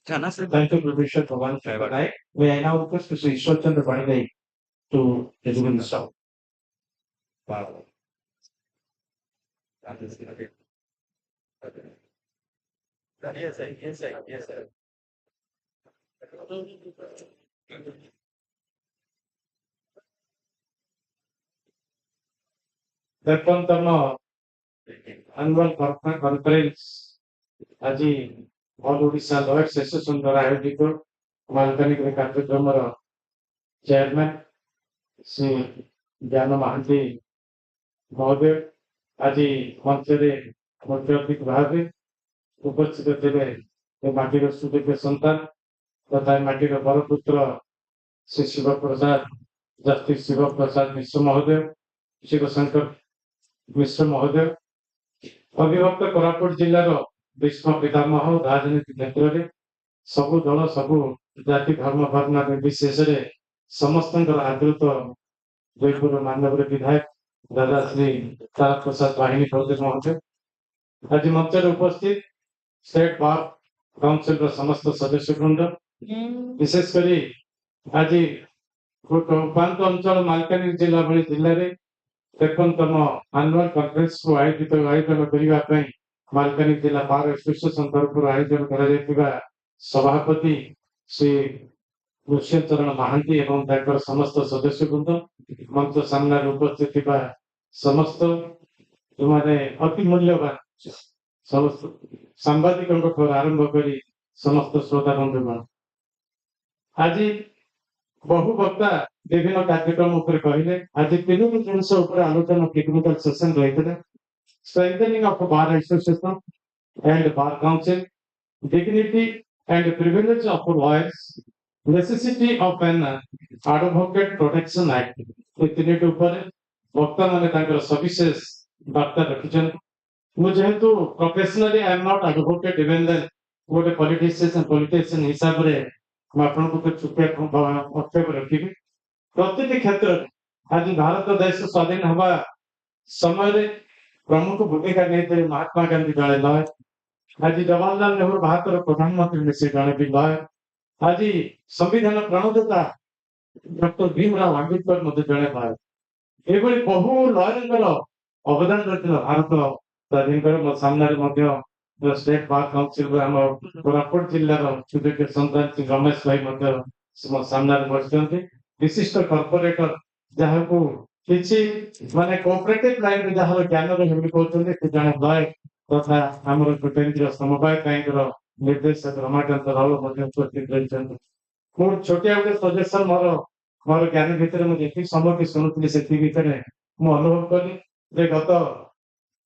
Thank you, Professor, for one favor. Right? May I now request Mr. Ishwar Pandey to deliver the talk. Wow. That is good. Yes, sir. Yes, sir. Yes, sir. ତେପନତମ annual conference ଆଜି all Odisha lawyers association ଦ୍ୱାରା ଆୟୋଜିତ ମାଲକାନଗିରି କାର୍ଯ୍ୟକ୍ରମର chairman Shri ଜ୍ଞାନ ମହାନ୍ତି ମହୋଦୟ ଆଜି ମଞ୍ଚରେ ମୁଖ୍ୟ ଅତିଥି ଭାବେ ଉପସ୍ଥିତ ଥିବେ ଏ ମାଟିର ସୁଯୋଗ୍ୟ ସନ୍ତାନ ତଥା ଏ ମାଟିର ବରପୁତ୍ର ଶ୍ରୀ ଶିବପ୍ରସାଦ ଜଷ୍ଟିସ ଶିବପ୍ରସାଦ ମିଶ୍ର ମହୋଦୟ ଶିବଶଙ୍କର ମିଶ୍ର ମହୋଦୟ ଅବିଭକ୍ତ କୋରାପୁଟ ଜିଲ୍ଲାର ଭୀଷ୍ମ ପିତାମହ ରାଜନୀତି କ୍ଷେତ୍ରରେ ସବୁ ଦଳ ସବୁ ଜାତି ଧର୍ମ ବର୍ଣ୍ଣ ନିର୍ବିଶେଷରେ ସମସ୍ତଙ୍କର ଆଦୃତ ଜୟପୁର ମାନ୍ୟବର ବିଧାୟକ ଦାଦା ଶ୍ରୀ ତାରା ପ୍ରସାଦ ବାହିନୀ ଚୌଧୁରୀ ମହୋଦୟ ଆଜି ମଞ୍ଚରେ ଉପସ୍ଥିତ ଷ୍ଟେଟ୍ ବାର କାଉନସିଲର ସମସ୍ତ ସଦସ୍ୟବୃନ୍ଦ ବିଶେଷ କରି ଆଜି ଉପାନ୍ତ ଅଞ୍ଚଳ ମାଲକାନଗିରି ଜିଲ୍ଲା ଭଳି ଜିଲ୍ଲାରେ 53ତମ ଆନୁଆଲ କନଫରେନ୍ସକୁ ଆୟୋଜନ କରିବା ପାଇଁ ମାଲକାନଗିରି ଜିଲ୍ଲା ବାର ଆସୋସିଏସନ ତରଫରୁ ଆୟୋଜନ କରାଯାଇଥିବା ସଭାପତି ଶ୍ରୀ ନୃସିଂହଚରଣ ମହାନ୍ତି ଏବଂ ତାଙ୍କର ସମସ୍ତ ସଦସ୍ୟବୃନ୍ଦ ମଞ୍ଚ ସାମ୍ନାରେ ଉପସ୍ଥିତ ଥିବା ସମସ୍ତ ଯେଉଁମାନେ ଅତି ମୂଲ୍ୟବାନ ସମସ୍ତ ସାମ୍ବାଦିକଙ୍କ ଠାରୁ ଆରମ୍ଭ କରି ସମସ୍ତ ଶ୍ରୋତା ବନ୍ଧୁଗଣ ଆଜି ବହୁ ବକ୍ତା ବିଭିନ୍ନ କାର୍ଯ୍ୟକ୍ରମ ଉପରେ କହିଲେ ଆଜି ତିନୋଟି ଜିନିଷ ଉପରେ ଆଲୋଚନା ଟେକ୍ନିକାଲ ସେସନ ରହିଥିଲା strengthening of bar association and bar council dignity and privilege of lawyers necessity of an advocate protection act ଏ ତିନିଟି ଉପରେ ବକ୍ତା ମାନେ ତାଙ୍କର ସବିଶେଷ ବାର୍ତ୍ତା ରଖିଛନ୍ତି ମୁଁ ଯେହେତୁ professionally I am not advocate even then ଗୋଟେ ପଲିଟିସିଆନ ହିସାବରେ ମୁଁ ଆପଣଙ୍କୁ ବକ୍ତବ୍ୟ ରଖିବି ପ୍ରତିଟି କ୍ଷେତ୍ରରେ ଆଜି ଭାରତ ଦେଶ ସ୍ୱାଧୀନ ହେବା ସମୟରେ ପ୍ରମୁଖ ଭୂମିକା ନେଇଥିଲେ ମହାତ୍ମା ଗାନ୍ଧୀ ଜଣେ ଲୟର ଆଜି ଜବାହରଲାଲ ନେହେରୁ ଭାରତର ପ୍ରଧାନମନ୍ତ୍ରୀ ସେ ଜଣେ ବି ଲୟର ଆଜି ସମ୍ବିଧାନ ପ୍ରଣେତା ଡକ୍ଟର ଭୀମରାव ଆମ୍ବେଦକର ମଧ୍ୟ ଜଣେ ଲୟର ଏଭଳି ବହୁ ଲୟରଙ୍କର ଅବଦାନ ରହିଥିଲା ଭାରତ ସ୍ୱାଧୀନ କରି ମୋ ସାମ୍ନାରେ ମଧ୍ୟ ଷ୍ଟେଟ୍ ବାର କାଉନସିଲ ଆମ କୋରାପୁଟ ଜିଲ୍ଲାର ସୁଯୋଗ୍ୟ ସନ୍ତାନ ଶ୍ରୀ ରମେଶ ଭାଇ ମଧ୍ୟ ମୋ ସାମ୍ନାରେ ବସିଛନ୍ତି ବିଶିଷ୍ଟ କର୍ପୋରେଟର ଯାହାକୁ କିଛି ମାନେ କୋଅପରେଟିଭ ଲାଇନରେ ଯାହାର ଜ୍ଞାନ ବୋଲି କହୁଛନ୍ତି ସେ ଜଣେ ଲୟର ତଥା ଆମର କେନ୍ଦ୍ରୀୟ ସମବାୟ ବ୍ୟାଙ୍କର ନିର୍ଦ୍ଦେଶକ ରମାକାନ୍ତ ରାଉଳ ମଧ୍ୟ ଉପସ୍ଥିତ ରହିଛନ୍ତି ମୁଁ ଛୋଟିଆ ଗୋଟେ ସଜେସନ ମୋର ଜ୍ଞାନ ଭିତରେ ମୁଁ ଯେତିକି ସମୟ ଶୁଣୁଥିଲି ସେତିକି ଭିତରେ ମୁଁ ଅନୁଭବ କଲି ଯେ ଗତ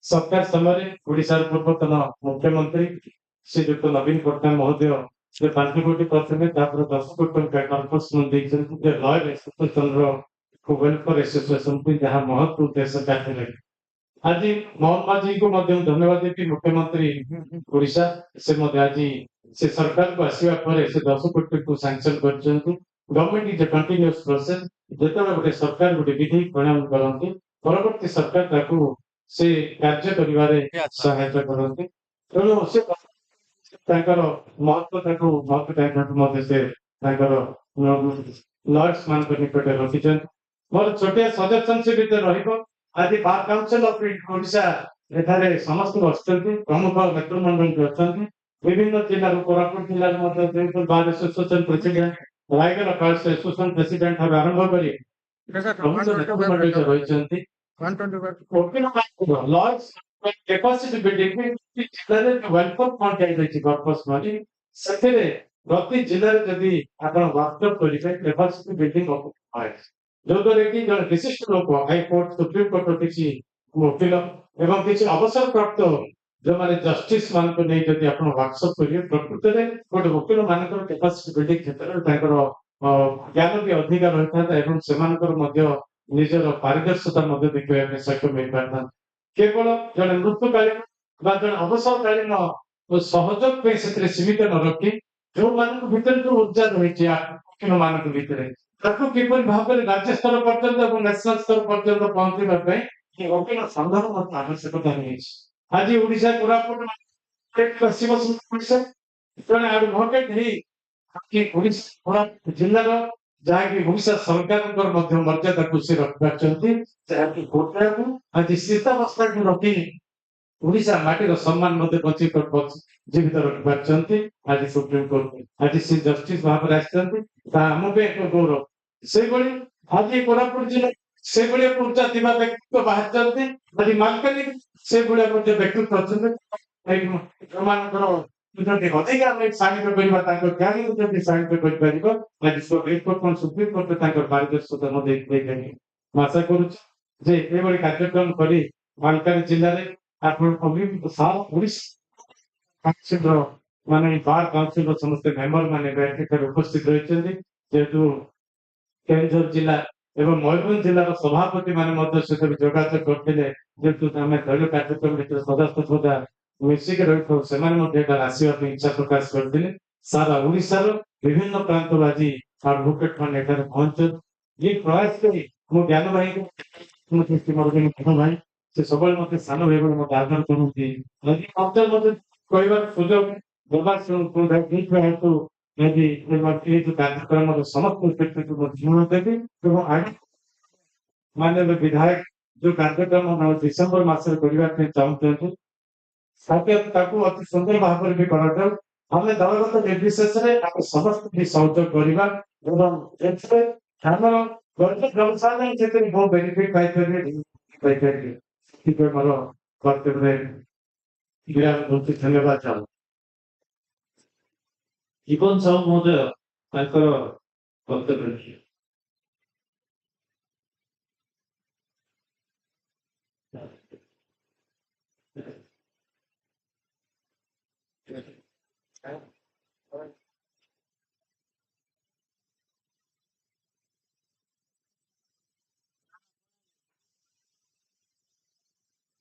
ସରକାର ସମୟରେ ଓଡ଼ିଶାର ପୂର୍ବତନ ମୁଖ୍ୟମନ୍ତ୍ରୀ ଶ୍ରୀଯୁକ୍ତ ନବୀନ ପଟ୍ଟନାୟକ ମହୋଦୟ ଯେ 5 କୋଟି ପ୍ରଥମେ ତାପରେ 10 କୋଟି ଟଙ୍କା କନଫର୍ସମେସନ ଦେଇଛନ୍ତି ଯେ ଲୟର ଆସୋସିଏସନର ୱେଲଫେୟାର ଆସୋସିଏସନକୁ ଯାହା ମହତ୍ଵ ଉଦ୍ଦେଶ୍ୟ କାର୍ଯ୍ୟରେ ଆଜି ମୋହନ ମାଝୀଙ୍କୁ ମଧ୍ୟ ଧନ୍ୟବାଦ ଦେବି ମୁଖ୍ୟମନ୍ତ୍ରୀ ଓଡ଼ିଶା ସେ ମଧ୍ୟ ଆଜି ସେ ସରକାରକୁ ଆସିବା ପରେ ସେ 10 କୋଟିକୁ ସାଂସନ କରିଛନ୍ତି government is a continuous process ଯେତେବେଳେ ଗୋଟେ ସରକାର ଗୋଟେ ବିଧି ପ୍ରଣୟନ କରନ୍ତି ପରବର୍ତ୍ତୀ ସରକାର ତାକୁ ସେ କାର୍ଯ୍ୟ କରିବାରେ ସହାୟତା କରନ୍ତି ତେଣୁ ସେ ତାଙ୍କର ମହତ୍ଵ ମଧ୍ୟ ସେ ତାଙ୍କର ଲୟର୍ସ ମାନଙ୍କ ନିକଟରେ ରଖିଛନ୍ତି ମୋର ଛୋଟିଆ ସଜେସନ ସେ ଭିତରେ ରହିବ ଆଜି ବାର କାଉନସିଲ ଅଫ ଓଡ଼ିଶା ଏଠାରେ ସମସ୍ତେ ବସିଛନ୍ତି ପ୍ରମୁଖ ନେତୃମଣ୍ଡଳୀ ଅଛନ୍ତି ବିଭିନ୍ନ ଜିଲ୍ଲାରୁ କୋରାପୁଟ ଜିଲ୍ଲାରେ ମଧ୍ୟ Jaipur bar association president Rayagada bar association president ଠାରୁ ଆରମ୍ଭ କରି ପ୍ରମୁଖ ନେତୃମଣ୍ଡଳୀ ରହିଛନ୍ତି Laws capacity building ଜିଲ୍ଲାରେ ୱେଲକମ୍ ଫଣ୍ଡ ଦିଆଯାଇଛି ଗଭର୍ଣ୍ଣମେଣ୍ଟ ମନି ସେଥିରେ ପ୍ରତି ଜିଲ୍ଲାରେ ଯଦି ଆପଣ ୱାର୍କଅପ୍ କରିବେ capacity building ହଏ ଯୋଉଦ୍ୱାରା କି ଜଣେ ବିଶିଷ୍ଟ ଲୋକ ହାଇକୋର୍ଟ ସୁପ୍ରିମକୋର୍ଟର କିଛି ଓକିଲ ଏବଂ କିଛି ଅବସରପ୍ରାପ୍ତ ଯୋଉମାନେ ଜଷ୍ଟିସ୍ ମାନଙ୍କୁ ନେଇ ଯଦି ଆପଣ ୱାର୍କସପ୍ କରିବେ ପ୍ରକୃତରେ ଗୋଟେ ଓକିଲ ମାନଙ୍କର capacity building କ୍ଷେତ୍ରରେ ତାଙ୍କର ଜ୍ଞାନ ବି ଅଧିକା ରହିଥାନ୍ତା ଏବଂ ସେମାନଙ୍କର ମଧ୍ୟ ନିଜର ପାରିଦର୍ଶତା ମଧ୍ୟ ଦେଖିବା ପାଇଁ ସକ୍ଷମ ହେଇପାରିଥାନ୍ତା କେବଳ ଜଣେ ମୃତ୍ୟୁକାଳୀନ ବା ଜଣେ ଅବସରକାଳୀନ ସହଯୋଗ ପାଇଁ ସେଥିରେ ସୀମିତ ନ ରଖି ଯୋଉମାନଙ୍କ ଭିତରେ ଯୋଉ ଉର୍ଜା ରହିଛି ଓକିଲ ମାନଙ୍କ ଭିତରେ ତାକୁ କିପରି ଭାବରେ ରାଜ୍ୟ ସ୍ତର ପର୍ଯ୍ୟନ୍ତ ଏବଂ ନ୍ୟାସନାଲ ସ୍ତର ପର୍ଯ୍ୟନ୍ତ ପହଞ୍ଚିବା ପାଇଁ ଏ ଓକିଲ ସଂଘର ମଧ୍ୟ ଆବଶ୍ୟକତା ରହିଛି ଆଜି ଓଡିଶା କୋରାପୁଟ ଓଡିଶା ଜଣେ ଆଡଭୋକେଟ ହେଇ ଓଡିଶା କୋରାପୁଟ ଜିଲ୍ଲାର ଯାହାକି ଓଡିଶା ସରକାରଙ୍କର ମଧ୍ୟ ମର୍ଯ୍ୟାଦାକୁ ସେ ରଖିପାରିଛନ୍ତି ଯାହାକି କୋଟାକୁ ଆଜି ସ୍ଥିତାବସ୍ଥାକୁ ରଖି ଓଡିଶା ମାଟିର ସମ୍ମାନ ମଧ୍ୟ ଜୀବିତ ରଖିପାରିଛନ୍ତି ଆଜି ସୁପ୍ରିମକୋର୍ଟ ଆଜି ସେ ଜଷ୍ଟିସ ଭାବରେ ଆସିଛନ୍ତି ତାହା ଆମ ପାଇଁ ଏକ ଗୌରବ ସେଇଭଳି ଆଜି କୋରାପୁଟ ଜିଲ୍ଲା ସେଇଭଳି ଏକ ଉର୍ଜା ଥିବା ବ୍ୟକ୍ତିତ୍ୱ ବାହାରିଛନ୍ତି ଆଜି ମାଲକାନଗିରି ସେଇଭଳିଆ ମଧ୍ୟ ବ୍ୟକ୍ତିତ୍ୱ ଅଛନ୍ତି ଯୋଉମାନଙ୍କର ଯଦି ଅଧିକା ଆମେ ସାହାଯ୍ୟ କରିବା ତାଙ୍କ ଜ୍ଞାନକୁ ଯଦି ସାହାଯ୍ୟ କରିପାରିବ ଆଜି ସୁପ୍ରିମକୋର୍ଟ ତାଙ୍କର ପାରିଦର୍ଶିତା ମଧ୍ୟ ଦେଇପାରିବେ ମୁଁ ଆଶା କରୁଛି ଯେ ଏଭଳି କାର୍ଯ୍ୟକ୍ରମ କରି ମାଲକାନଗିରି ଜିଲ୍ଲାରେ ଆପଣ ଓଡିଶା ମାନେ ବାର୍ କାଉନସିଲର ସମସ୍ତେ ମେମ୍ବର ମାନେ ଏଠାରେ ଉପସ୍ଥିତ ରହିଛନ୍ତି ଯେହେତୁ କେନ୍ଦୁଝର ଜିଲ୍ଲା ଏବଂ ମୟୂରଭଞ୍ଜ ଜିଲ୍ଲାର ସଭାପତି ମାନେ ମଧ୍ୟ ସେଥିରେ ଯୋଗାଯୋଗ କରିଥିଲେ ଯେହେତୁ ଆମେ ଦଳୀୟ କାର୍ଯ୍ୟକ୍ରମ ଭିତରେ ସଦାସର୍ବଦା ମିଶିକି ରହିଥାଉ ସେମାନେ ମଧ୍ୟ ଏଠାରେ ଆସିବା ପାଇଁ ଇଚ୍ଛା ପ୍ରକାଶ କରିଥିଲେ ସାରା ଓଡିଶାର ବିଭିନ୍ନ ପ୍ରାନ୍ତରୁ ଆଜି ଆଡଭୋକେଟ ମାନେ ଏଠାରେ ପହଞ୍ଚନ୍ତି ଏ ପ୍ରୟାସ କରି ମୁଁ ଜ୍ଞାନ ଭାଇଙ୍କୁ ମୋର ଜଣେ ବଡ ଭାଇ ସେ ସବୁବେଳେ ମତେ ସାନ ଭାଇ ଭଳି ମତେ ଆଦର କରନ୍ତି ଆଜି ମତେ କହିବାର ସୁଯୋଗ ଦେବା ଦେଇଥିବା ହେତୁ ଯଦି ଏ ଯୋଉ କାର୍ଯ୍ୟକ୍ରମର ସମସ୍ତ ବ୍ୟକ୍ତିକୁ ମୁଁ ଧନ୍ୟବାଦ ଦେବି ଏବଂ ମାନ୍ୟବର ବିଧାୟକ ଯୋଉ କାର୍ଯ୍ୟକ୍ରମ ଡିସେମ୍ବର ମାସରେ କରିବା ପାଇଁ ଚାହୁଁଛନ୍ତି ତାକୁ ଅତି ସୁନ୍ଦର ଭାବରେ ବି କରାଯାଉ ଆମେ ଦଳଗତ ନିର୍ବିଶେଷରେ ଆମେ ସମସ୍ତେ ସହଯୋଗ କରିବା ଏବଂ ଏଥିରେ ଆମର ଗରିବ ବ୍ୟବସାୟ ସେଥିରେ ବହୁ ବେନିଫିଟ ପାଇପାରିବେ ସେଥିପାଇଁ ମୋର କର୍ତ୍ତବ୍ୟରେ ବିରାଟ ବହୁତ ଧନ୍ୟବାଦ ଚାହୁଁ ଜୀବନ ସାହୁ ମହୋଦୟ ତାଙ୍କର ବକ୍ତବ୍ୟ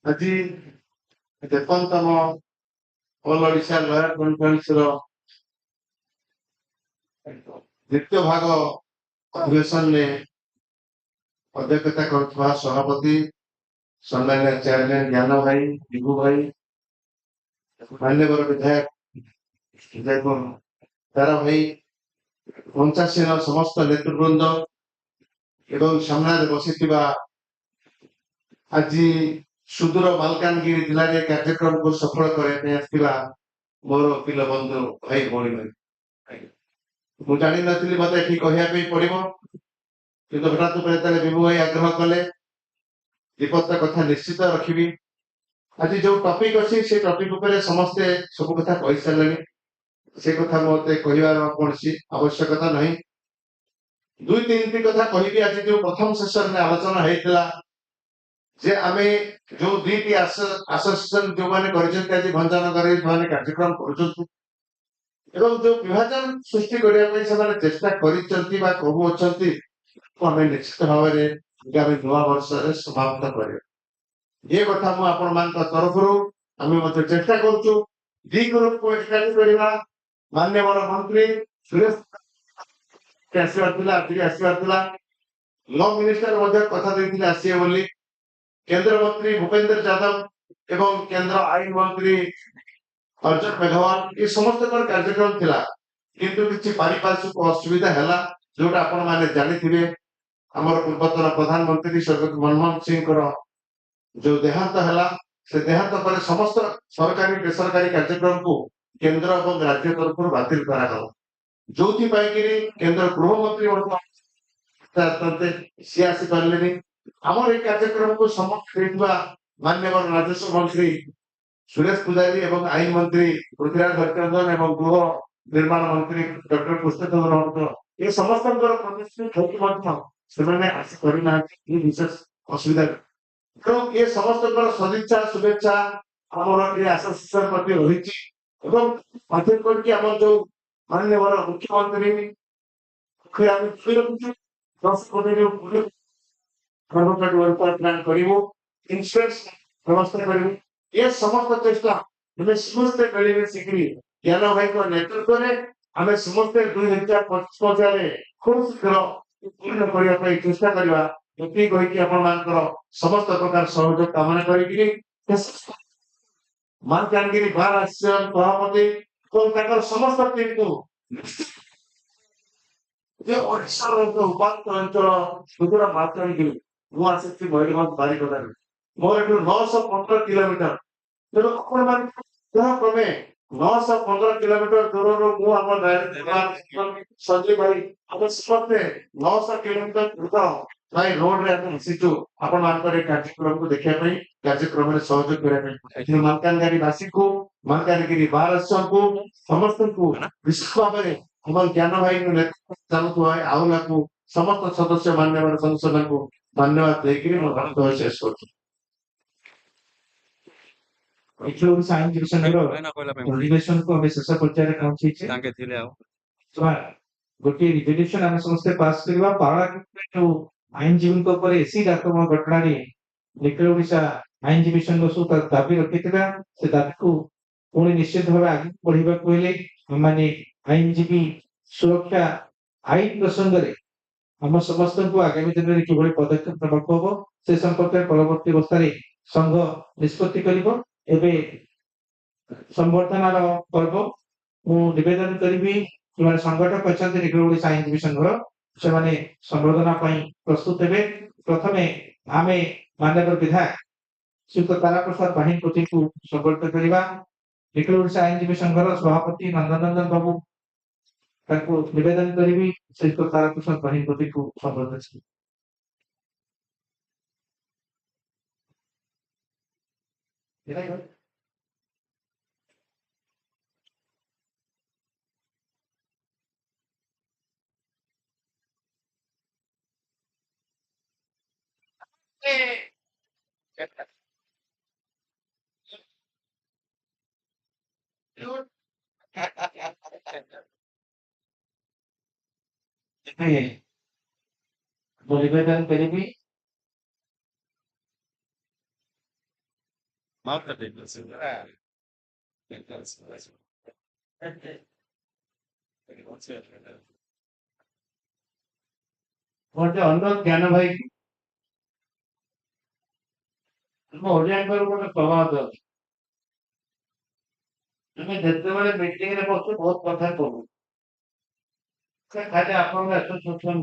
ଆଜି ଦେଖନ୍ତୁ ଆମ ଅଲ୍ ଓଡ଼ିଶା ଲୟର କନଫରେନ୍ସର ଦ୍ୱିତୀୟ ଭାଗ ଅଧିବେଶନରେ ଅଧ୍ୟକ୍ଷତା କରୁଥିବା ସଭାପତି ସମ୍ମାନୀୟ ଚେୟାରମ୍ୟାନ ଜ୍ଞାନ ଭାଇ ବିଭୁ ଭାଇ ମାନ୍ୟବର ବିଧାୟକ ତାର ଭାଇ ପଞ୍ଚାଶୀର ସମସ୍ତ ନେତୃବୃନ୍ଦ ଏବଂ ସାମ୍ନାରେ ବସିଥିବା ଆଜି ସୁଦୂର ମାଲକାନଗିରି ଜିଲ୍ଲାରେ କାର୍ଯ୍ୟକ୍ରମକୁ ସଫଳ କରିବା ପାଇଁ ଆସିଥିବା ମୋର ଓକିଲ ବନ୍ଧୁ ଭାଇ ଭଉଣୀମାନେ ମୁଁ ଜାଣିନଥିଲି ମତେ ଏଠି କହିବା ପାଇଁ ପଡିବ କିନ୍ତୁ ହଠାତ୍ ଉପରେ ଯେତେବେଳେ ବିଭୁ ଭାଇ ଆଗ୍ରହ କଲେ ବିପଦ କଥା ନିଶ୍ଚିତ ରଖିବି ଆଜି ଯୋଉ ଟପିକ ଅଛି ସେ ଟପିକ ଉପରେ ସମସ୍ତେ ସବୁ କଥା କହିସାରିଲେଣି ସେ କଥା ମତେ କହିବାର କୌଣସି ଆବଶ୍ୟକତା ନାହିଁ ଦୁଇ ତିନିଟି କଥା କହିବି ଆଜି ଯୋଉ ପ୍ରଥମ ସେସନରେ ଆଲୋଚନା ହେଇଥିଲା ଯେ ଆମେ ଯୋଉ ଦୁଇଟି ଆସୋସିଏସନ ଯୋଉମାନେ କରିଛନ୍ତି ଆଜି ଭଞ୍ଜନଗରରେ ସେମାନେ କାର୍ଯ୍ୟକ୍ରମ କରୁଛନ୍ତି ଏବଂ ଯୋଉ ବିଭାଜନ ସୃଷ୍ଟି କରିବା ପାଇଁ ସେମାନେ ଚେଷ୍ଟା କରିଛନ୍ତି ବା କହୁଅଛନ୍ତି ଆମେ ନିଶ୍ଚିତ ଭାବରେ ଆଗାମୀ ନୂଆ ବର୍ଷରେ ସମାପ୍ତ କରିବା ଏ କଥା ମୁଁ ଆପଣମାନଙ୍କ ତରଫରୁ ଆମେ ମଧ୍ୟ ଚେଷ୍ଟା କରୁଛୁ ଦି ଗ୍ରୁପକୁ ଏକାଠି କରିବା ମାନ୍ୟବର ମନ୍ତ୍ରୀ ସୁରେଶ ଆସିବାର ଥିଲା ଆଜିକି ଆସିବାର ଥିଲା ଲ ମିନିଷ୍ଟର ମଧ୍ୟ କଥା ଦେଇଥିଲେ ଆସିବେ ବୋଲି କେନ୍ଦ୍ରମନ୍ତ୍ରୀ ଭୂପେନ୍ଦ୍ର ଯାଦବ ଏବଂ କେନ୍ଦ୍ର ଆଇନ ମନ୍ତ୍ରୀ ଅର୍ଜୁନ ମେଘୱାଲ ଏ ସମସ୍ତଙ୍କର କାର୍ଯ୍ୟକ୍ରମ ଥିଲା କିନ୍ତୁ କିଛି ପାରିପାର୍ଶ୍ୱିକ ଅସୁବିଧା ହେଲା ଯୋଉଟା ଆପଣ ମାନେ ଜାଣିଥିବେ ଆମର ପୂର୍ବତନ ପ୍ରଧାନମନ୍ତ୍ରୀ ସ୍ୱର୍ଗତ ମନମୋହନ ସିଂଙ୍କର ଯୋଉ ଦେହାନ୍ତ ହେଲା ସେ ଦେହାନ୍ତ ପରେ ସମସ୍ତ ସରକାରୀ ବେସରକାରୀ କାର୍ଯ୍ୟକ୍ରମକୁ କେନ୍ଦ୍ର ଏବଂ ରାଜ୍ୟ ତରଫରୁ ବାତିଲ କରାଗଲା ଯୋଉଥିପାଇଁ କି କେନ୍ଦ୍ର ଗୃହମନ୍ତ୍ରୀ ମଧ୍ୟ ସିଏ ଆସିପାରିଲେନି ଆମର এই କାର୍ଯ୍ୟକ୍ରମକୁ ସମର୍ଥନ ଦେଇଥିବା ମାନ୍ୟବର ରାଜସ୍ୱ ମନ୍ତ୍ରୀ ସୁରେଶ ପୂଜାରୀ ଏବଂ ଆଇନ ମନ୍ତ୍ରୀ ପୃଥ୍ୱୀରାଜ ହରିଚନ୍ଦନ ଏବଂ ଗୃହ ନିର୍ମାଣ ମନ୍ତ୍ରୀ ଡକ୍ଟର କୃଷ୍ଣଚନ୍ଦ୍ର ମହନ୍ତ ଏ ସମସ୍ତଙ୍କର ପ୍ରତିଶ୍ରୁତି ଥକି ମଧ୍ୟ ସେମାନେ ଆସି କରିନାହାନ୍ତି ଏ ବିଶେଷ ଅସୁବିଧା। ତେଣୁ ଏ ସମସ୍ତଙ୍କର ସଦିଚ୍ଛା ଶୁଭେଚ୍ଛା ଆମର ଏ ଆସୋସିଏସନ ପ୍ରତି ରହିଛି ଏବଂ ପାଖରେ କରିକି ଆମର ଯୋଉ ମାନ୍ୟବର ମୁଖ୍ୟମନ୍ତ୍ରୀ ଆମେ ରଖୁଛୁ 10 କୋଟିରୁ ପ୍ଲାନ୍ କରିବୁ ଇନ୍ସୁରାନ୍ସ ବ୍ୟବସ୍ଥା କରିବୁ ଏ ସମସ୍ତ ଚେଷ୍ଟା ଆମେ ସମସ୍ତେ ମିଳିମିଶିକି ଜ୍ଞାନ ଭାଇଙ୍କ ନେତୃତ୍ୱରେ ଆମେ ସମସ୍ତେ 2025 ମସିହାରେ ଖୁବ୍ ଶୀଘ୍ର ପୂର୍ଣ୍ଣ କରିବା ପାଇଁ ଚେଷ୍ଟା କରିବା ଏତିକି କହିକି ଆପଣମାନଙ୍କର ସମସ୍ତ ପ୍ରକାର ସହଯୋଗ କାମନା କରିକିରି ମାଲକାନଗିରି ବାର୍ ଆସିଛନ୍ତି ସଭାପତି ଏବଂ ତାଙ୍କର ସମସ୍ତ ଟିମକୁ ଯେ ଓଡ଼ିଶାର ଉପାନ୍ତ ଅଞ୍ଚଳ ସୁଦୂର ମାଲକାନଗିରି ମୁଁ ଆସିଛି ମୟୂରଭଞ୍ଜ ବାରିପଦାରୁ ମୋର ଏଠୁ 915 କିଲୋମିଟର ତେଣୁ ଆପଣମାନେ କ୍ରମେ 915 କିଲୋମିଟର ଦୂରରୁ ମୁଁ ଆମ ସଞ୍ଜୟ ଭାଇ ଆମେ ସମସ୍ତେ 900 କିଲୋମିଟର ଦୂର ଭାଇ ରୋଡରେ ଆମେ ଆସିଛୁ ଆପଣମାନଙ୍କର ଏ କାର୍ଯ୍ୟକ୍ରମକୁ ଦେଖିବା ପାଇଁ କାର୍ଯ୍ୟକ୍ରମରେ ସହଯୋଗ କରିବା ପାଇଁ ଏଥିରୁ ମାଲକାନଗିରି ବାସୀକୁ ମାଲକାନଗିରି ବାହାରକୁ ସମସ୍ତଙ୍କୁ ବିଶେଷ ଭାବରେ ଆମର ଜ୍ଞାନ ଭାଇଙ୍କୁ ନେତୃତ୍ୱ ଚାଲୁଥିବା ଆଉଲାକୁ ସମସ୍ତ ସଦସ୍ୟ ମାନ୍ୟବର ସଦସ୍ୟମାନଙ୍କୁ ଧନ୍ୟବାଦ ଦେଇକିରି ମୋ ବକ୍ତବ୍ୟ ଶେଷ କରୁଛି। ଏଥିରୁ ସାଇନ୍ସ ଡିଭିଜନର ଅଧିବେଶନକୁ ଆମେ ଶେଷ ପର୍ଯ୍ୟାୟରେ ପହଞ୍ଚିଛେ। ଗୋଟିଏ ରିଜଲ୍ୟୁସନ ଆମେ ସମସ୍ତେ ପାସ୍ କରିବା ପାରଳାଖେମୁଣ୍ଡିରେ ଯୋଉ ଆଇନଜୀବୀଙ୍କ ଉପରେ ଏସିଡ୍ ଆକ୍ରମଣ ଘଟଣାରେ ନିଖିଳ ଓଡ଼ିଶା ଆଇନଜୀବୀ ସଂଘ ସବୁ ଦାବି ରଖିଥିବା ସେ ଦାବିକୁ ପୁଣି ନିଶ୍ଚିତ ଭାବେ ଆଗକୁ ବଢିବାକୁ ହେଲେ ଆମମାନେ ଆଇନଜୀବୀ ସୁରକ୍ଷା ଆଇନ ପ୍ରସଙ୍ଗରେ ଆମ ସମସ୍ତଙ୍କୁ ଆଗାମୀ ଦିନରେ କିଭଳି ପଦକ୍ଷେପ ନେବାକୁ ହବ ସେ ସମ୍ପର୍କରେ ପରବର୍ତ୍ତୀ ଅବସ୍ଥାରେ ସଂଘ ନିଷ୍ପତ୍ତି କରିବ। ଏବେ ସମ୍ବର୍ଦ୍ଧନାର ପର୍ବ ମୁଁ ନିବେଦନ କରିବି ଯେଉଁମାନେ ସଂଗଠକ ଅଛନ୍ତି ନିଖିଳ ଓଡ଼ିଶା ଆଇନଜୀବୀ ସଂଘର ସେମାନେ ସମ୍ବର୍ଦ୍ଧନା ପାଇଁ ପ୍ରସ୍ତୁତ ହେବେ। ପ୍ରଥମେ ଆମେ ମାନ୍ୟବର ବିଧାୟକ ଶ୍ରୀଯୁକ୍ତ ତାରାପ୍ରସାଦ ବାହିନୀପତିଙ୍କୁ ସମ୍ବର୍ଦ୍ଧିତ କରିବା। ନିଖିଳ ଓଡ଼ିଶା ଆଇନଜୀବୀ ସଂଘର ସଭାପତି ନନ୍ଦନନ୍ଦନ ବାବୁ ତାଙ୍କୁ ନିବେଦନ କରିବି ଶ୍ରୀଯୁକ୍ତ ତାରାପ୍ରସାଦ ବାହିନୀପତିଙ୍କୁ ସମ୍ବର୍ଦ୍ଧିତ ମୁଁ ନିବେଦନ କରିବି ଗୋଟେ ଅନୁରୋଧ ଜ୍ଞାନ ଭାଇ ଆମ ଓଡ଼ିଆଙ୍କର ଗୋଟେ ପ୍ରବାଦ ଅଛି ଆମେ ଯେତେବେଳେ ମିଟିଂରେ ବସୁ ବହୁତ କଥା କହୁ ଖାଲି ଆପଣଙ୍କ ଆସୋସିଏସନ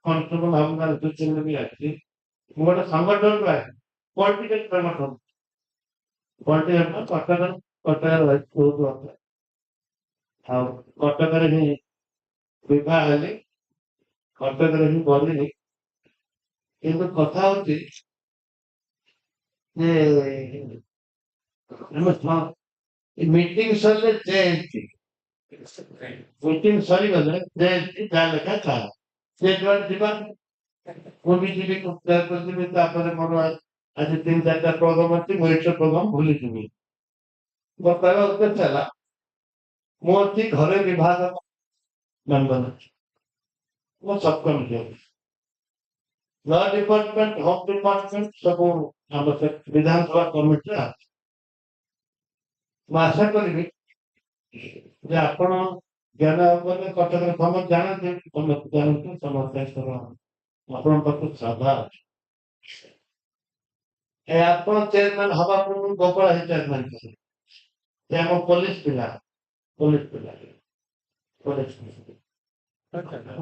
କନଷ୍ଟେବଲ ଭାବୁନା ଆସୋସିଏସନ ବି ଆସିଛି ମୁଁ ଗୋଟେ ସଂଗଠନରୁ ଆସିଛି ପଲିଟିକାଲ ସଂଗଠନ ପଲିଟିକାଲ କଟକରେ ରହିଛି ବହୁତ ବର୍ଷ ଆଉ କଟକରେ ହିଁ ବିବାହ ହେଲି କଟକରେ ହିଁ ବଲିନି କିନ୍ତୁ କଥା ହଉଛି ଯେ ମିଟିଂ ସରିଲେ ଜୟନ୍ତୀ ମିଟିଂ ସରିଗଲେ ଜୟନ୍ତୀ ଯାହା ଲେଖା ତାହା ସେ ଯୁଆଡେ ଯିବା ମୁଁ ବି ଯିବି ଯିବି ତାପରେ ମୋର ଆଜି 3-4ଟା ପ୍ରୋଗ୍ରାମ ଅଛି ମୁଁ ଏଇଟା ପ୍ରୋଗ୍ରାମ ଭୁଲିଯିବି ମୋ କହିବା ଉଦ୍ଦେଶ୍ୟ ହେଲା ମୁଁ ଅଛି ଘରେ ବିଭାଗ ମେମ୍ବର ଅଛି ମୋ ସବ୍ କମିଟି ଅଛି ଲ ଡିପାର୍ଟମେଣ୍ଟ ହୋମ ଡିପାର୍ଟମେଣ୍ଟ ସବୁ ଆମ ବିଧାନସଭା କମିଟିରେ ଅଛି ମୁଁ ଆଶା କରିବି ଯେ ଆପଣ ଜ୍ଞାନ ଉପରେ କଟକରେ ସମସ୍ତେ ଜାଣନ୍ତି ସମସ୍ତେ ଜାଣନ୍ତି ସମସ୍ତଙ୍କର ଆପଣଙ୍କ ପାଖକୁ ଶ୍ରଦ୍ଧା ଅଛି ଆପଣ ଚେୟାରମ୍ୟାନ ହବା ପୂର୍ବରୁ ଗୋପାଳ ହିଁ ଚେୟାରମ୍ୟାନ ଥିଲେ ସେ ଆମ ପୋଲିସ ପିଲା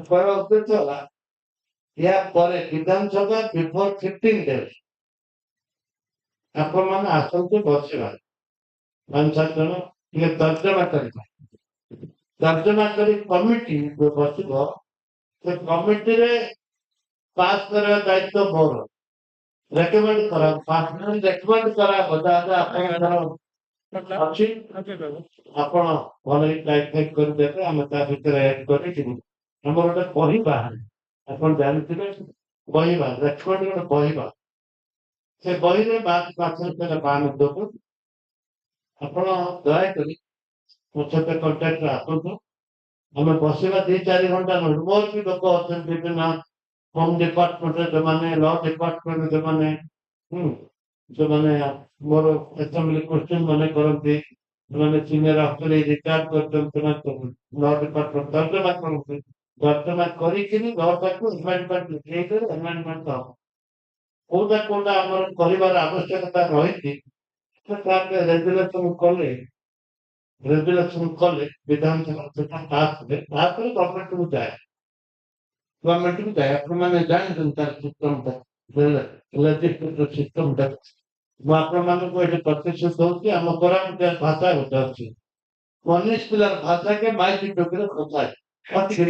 କହିବା ଉଦ୍ଦେଶ୍ୟ ହେଲା ଏହା ପରେ ବିଧାନସଭା ବିଫୋର 15 days ଆପଣମାନେ ଆସନ୍ତୁ ବସିବା 5-7 ଜଣ ଟିକେ ତର୍ଜମା କରି କମିଟି ବସିବ ସେ କମିଟିରେ ପାସ୍ କରିବା ଦାୟିତ୍ୱ ମୋର ରେକମେଣ୍ଡ କରା ପାର୍ଟନର ରେକମେଣ୍ଡ କରା ଯାହା ଆପଣଙ୍କର ଅଛି ଆପଣ ଭଲ ଟାଇପ୍ କରିଦେବେ ଆମେ ତା ଭିତରେ ଆଡ୍ କରିଯିବୁ ଆମର ଗୋଟେ ବହି ବାହାରେ ଆପଣ ଜାଣିଥିବେ ବହି ବାହାରେ ରେକମେଣ୍ଡ ଗୋଟେ ବହି ବାହାରେ ସେ ବହିରେ ପାଞ୍ଚ ବାହାନ ଦେବୁ ଆପଣ ଦୟାକରି ମୋ ସହିତ କଣ୍ଟାକ୍ଟରେ ଆସନ୍ତୁ ଆମେ ବସିବା 2-4 ଘଣ୍ଟା ନୁହେଁ ମୋର ବି ଲୋକ ଅଛନ୍ତି ବିଭିନ୍ନ ହୋମ୍ ଡିପାର୍ଟମେଣ୍ଟରେ ଯୋଉମାନେ ଲ ଡିପାର୍ଟମେଣ୍ଟରେ ଯୋଉମାନେ ମୋର ଆସେମ୍ବଲି କ୍ୱେଶ୍ଚିନ୍ ମାନେ କରନ୍ତି ସେମାନେ ସିନିୟର ଅଫିସର ରିଟାୟାର୍ଡ କରିଛନ୍ତି ସେମାନେ ଲ ଡିପାର୍ଟମେଣ୍ଟ ତର୍ଜମା କରନ୍ତି ତର୍ଜମା କରିକିରି ଲଟାକୁ ଆମେଣ୍ଡମେଣ୍ଟ ହେଇକରି ଆମେଣ୍ଡମେଣ୍ଟ ହବ କୋଉଟା ଆମର କରିବାର ଆବଶ୍ୟକତା ରହିଛି ତାପରେ ରେଜୁଲେସନ କଲେ ବିଧାନସଭା ସେଟା ପାସ୍ ହୁଏ ତାପରେ ଗଭର୍ଣ୍ଣମେଣ୍ଟକୁ ଯାଏ ଗଭର୍ଣ୍ଣମେଣ୍ଟକୁ ଯାଏ ଆପଣମାନେ ଜାଣିଛନ୍ତି ତାର ସିଷ୍ଟମଟା ଲେଜିସ୍ଲେଟିଭ ସିଷ୍ଟମଟା ମୁଁ ଆପଣମାନଙ୍କୁ ଏଠି ପ୍ରତିଶ୍ରୁତି ଦଉଛି ଆମ କୋରାପୁଟିଆ ଭାଷା ଗୋଟେ ଅଛି ମନୀଷ ପିଲାର ଭାଷାକେ ମାଇକି ଟୋକିରେ କଥା ଅଛି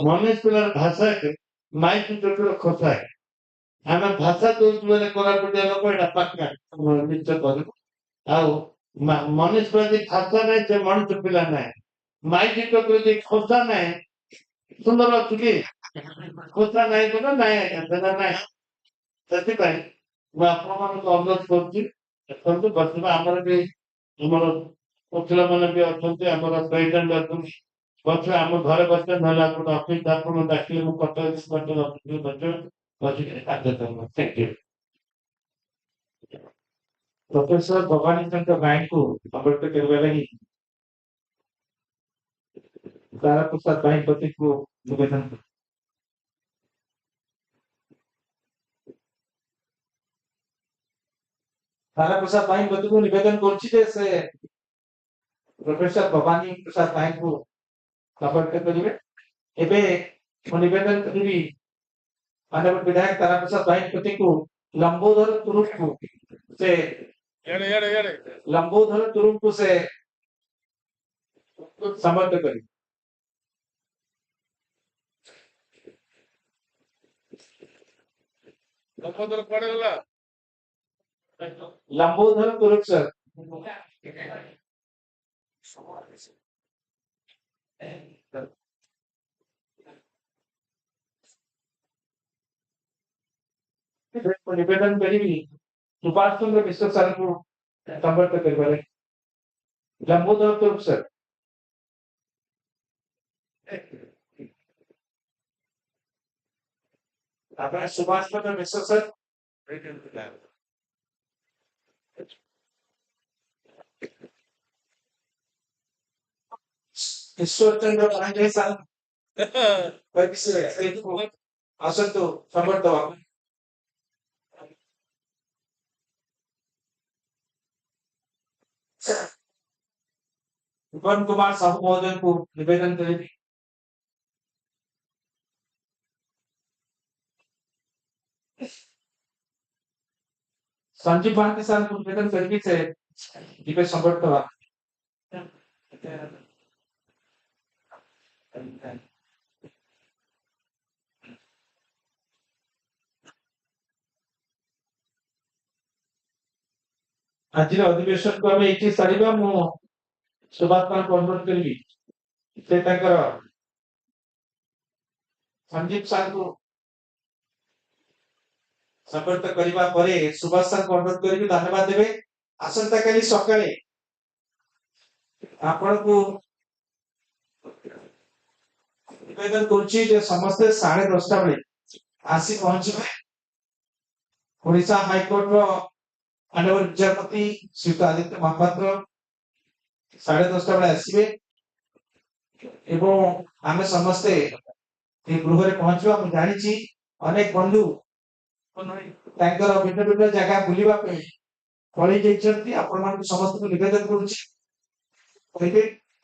ମନୀଷ ପିଲାର ଭାଷାକେ ମାଇକି ଟୋକିରେ କଥା ଆମେ ଭାଷା ଦଉଛୁ ବୋଲେ କୋରାପୁଟିଆ ଲୋକ ଏଇଟା ପାକା ନିଶ୍ଚୟ କରିବୁ ଆଉ ମନୀଷ ପ୍ରତି ଭାଷା ନାହିଁ ସେ ମଣିଷ ପିଲା ନାହିଁ ମାଇକି ଟୋକିରେ ଖୋସା ନାହିଁ ସୁନ୍ଦର ଅଛି କି ଖୋସା ନାହିଁ ବୋଲେ ନାହିଁ ଆଜ୍ଞା ସେଟା ନାହିଁ ସେଥିପାଇଁ ମୁଁ ଆପଣମାନଙ୍କୁ ଅନୁରୋଧ କରୁଛି ଦେଖନ୍ତୁ ବସିବା ଆମର ବି ଆମର ଓକିଲମାନେ ବି ଅଛନ୍ତି ଆମର ପ୍ରେସିଡେଣ୍ଟ ଅଛନ୍ତି ବସିବା ଆମ ଘରେ ବସିବା ନହେଲେ ଆପଣ ଅଫିସ ଆପଣ ଡାକିଲେ ମୁଁ କଟକ ଅଫିସରେ ବସିବା ବସିକିରି କାର୍ଯ୍ୟ କରିବ thank you professor Bhawani Chandra bank को अवगत करने लगी तारा प्रसाद बैंक पति को निवेदन तारा प्रसाद बैंक पति को निवेदन करछि जे से प्रोफेसर भवानी प्रसाद बैंक को अवगत करिवे एबे mo निवेदन करिवी माननीय विधायक तारा प्रसाद बैंक पति को लंबोदर तुरुप को से लंबोदर तुरुप को से समर्थ करी लंबोदर तुरुप सर निवेदन करी सुभाष चंद्र मिश्र सर को समर्थ करिवे लंबोदर तुरुप सर आपने सुभाष चंद्र मिश्र सर ईश्वर चंद्र पांडे सर असंतु समर्थ विपन कुमार साहू महोदय को निवेदन करेगी संजीव भारती सर को निवेदन करेगी से दिव्य समर्थ आज अधिवेशन को आम ये सारा मु सुभाष को अनुरोध करी से संजीव सर को समर्थ करने पर सुभाष सर को अनुरोध करी धन्यवाद देवे आसंता काली सकाळे आपण को निवेदन करुच्ची जे समस्ते 10:30 बेले आसी पहुंचे ओडिशा हाईकोर्ट रो माननीय विचारपति श्री आदित्य महापात्र 10:30 बेले आसवे एवं आम समस्ते गृह पहुंचवा मुझे जानी अनेक बंधु भिन्न भिन्न जगह बुलवा पलि जाइए आपण मान समस्त को निवेदन करुच्ची